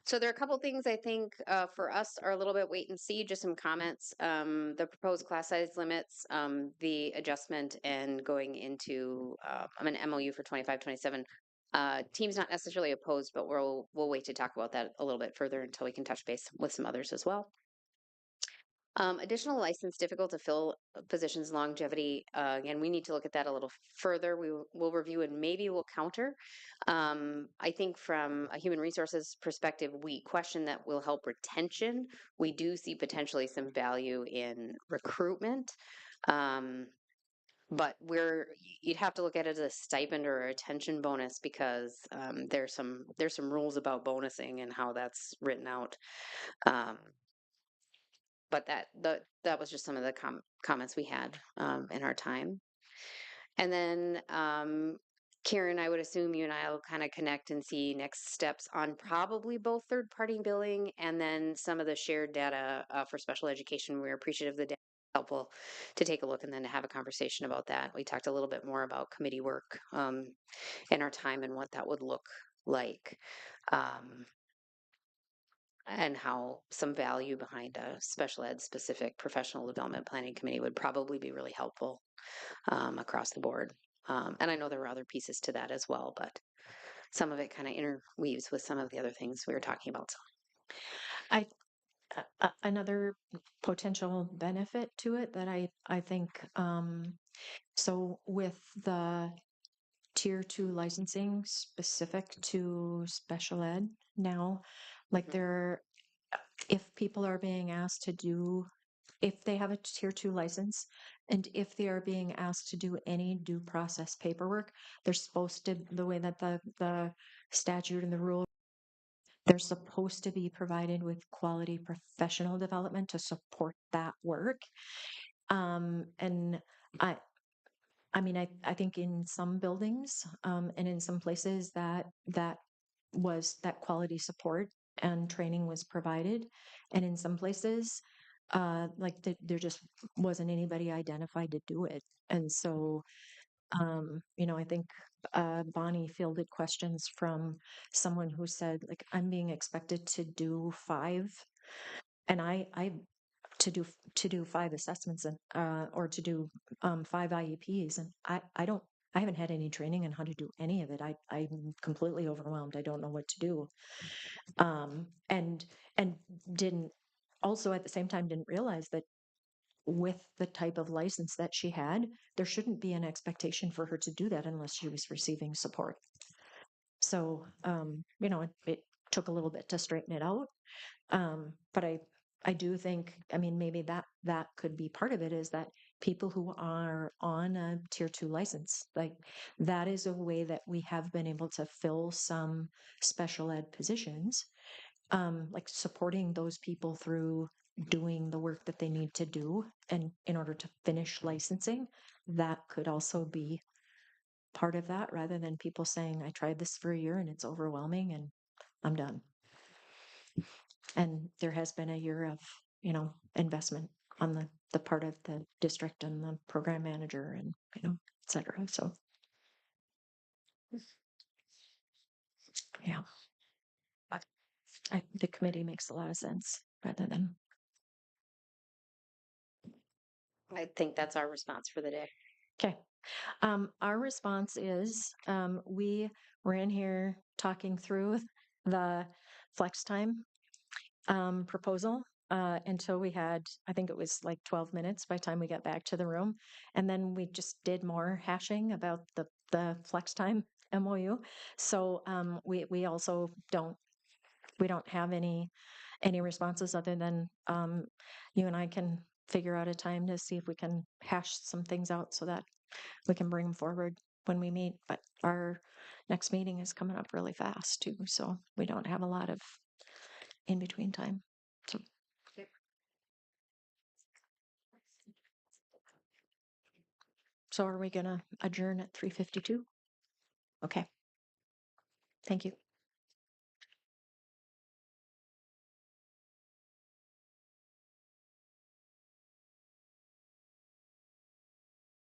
So there are a couple things I think for us are a little bit wait and see, just some comments. The proposed class size limits, the adjustment and going into an MOU for 25-27. Team's not necessarily opposed, but we'll wait to talk about that a little bit further until we can touch base with some others as well. Additional license difficult to fill positions longevity. Again, we need to look at that a little further. Will review and maybe we'll counter. I think from a human resources perspective, we question that will help retention. We do see potentially some value in recruitment. But you'd have to look at it as a stipend or a retention bonus because there's some rules about bonusing and how that's written out. But that was just some of the comments we had in our time. And then Karen, I would assume you and I will kind of connect and see next steps on probably both third-party billing and then some of the shared data for special education. We're appreciative of the data. Helpful to take a look and then to have a conversation about that. We talked a little bit more about committee work in our time and what that would look like. And how some value behind a special ed specific professional development planning committee would probably be really helpful across the board. And I know there were other pieces to that as well, but some of it kind of interweaves with some of the other things we were talking about. Another potential benefit to it that I think, so with the tier 2 licensing specific to special ed now, like if people are being asked to do, if they have a tier 2 license and if they are being asked to do any due process paperwork, they're supposed to, the way that the statute and the rule, they're supposed to be provided with quality professional development to support that work. And I mean, I think in some buildings and in some places that quality support and training was provided, and in some places, there just wasn't anybody identified to do it, and so I think Bonnie fielded questions from someone who said, like, I'm being expected to do 5, and I to do 5 assessments and or to do 5 IEPs, and I haven't had any training on how to do any of it. I'm completely overwhelmed. I don't know what to do. And didn't also at the same time didn't realize that with the type of license that she had, there shouldn't be an expectation for her to do that unless she was receiving support. So, it took a little bit to straighten it out. But I do think, I mean, maybe that could be part of it, is that people who are on a tier 2 license, like, that is a way that we have been able to fill some special ed positions, like supporting those people through doing the work that they need to do and in order to finish licensing. That could also be part of that, rather than people saying, I tried this for a year and it's overwhelming and I'm done. And there has been a year of, investment on the part of the district and the program manager and, et cetera. So, yeah, the committee makes a lot of sense rather than. I think that's our response for the day. Okay. Our response is we were in here talking through the flex time proposal until we had, I think it was like 12 minutes by the time we got back to the room. And then we just did more hashing about the flex time MOU. So we also don't have any responses other than you and I can figure out a time to see if we can hash some things out so that we can bring them forward when we meet. But our next meeting is coming up really fast too, so we don't have a lot of in between time. So are we gonna adjourn at 3:52? Okay. Thank you.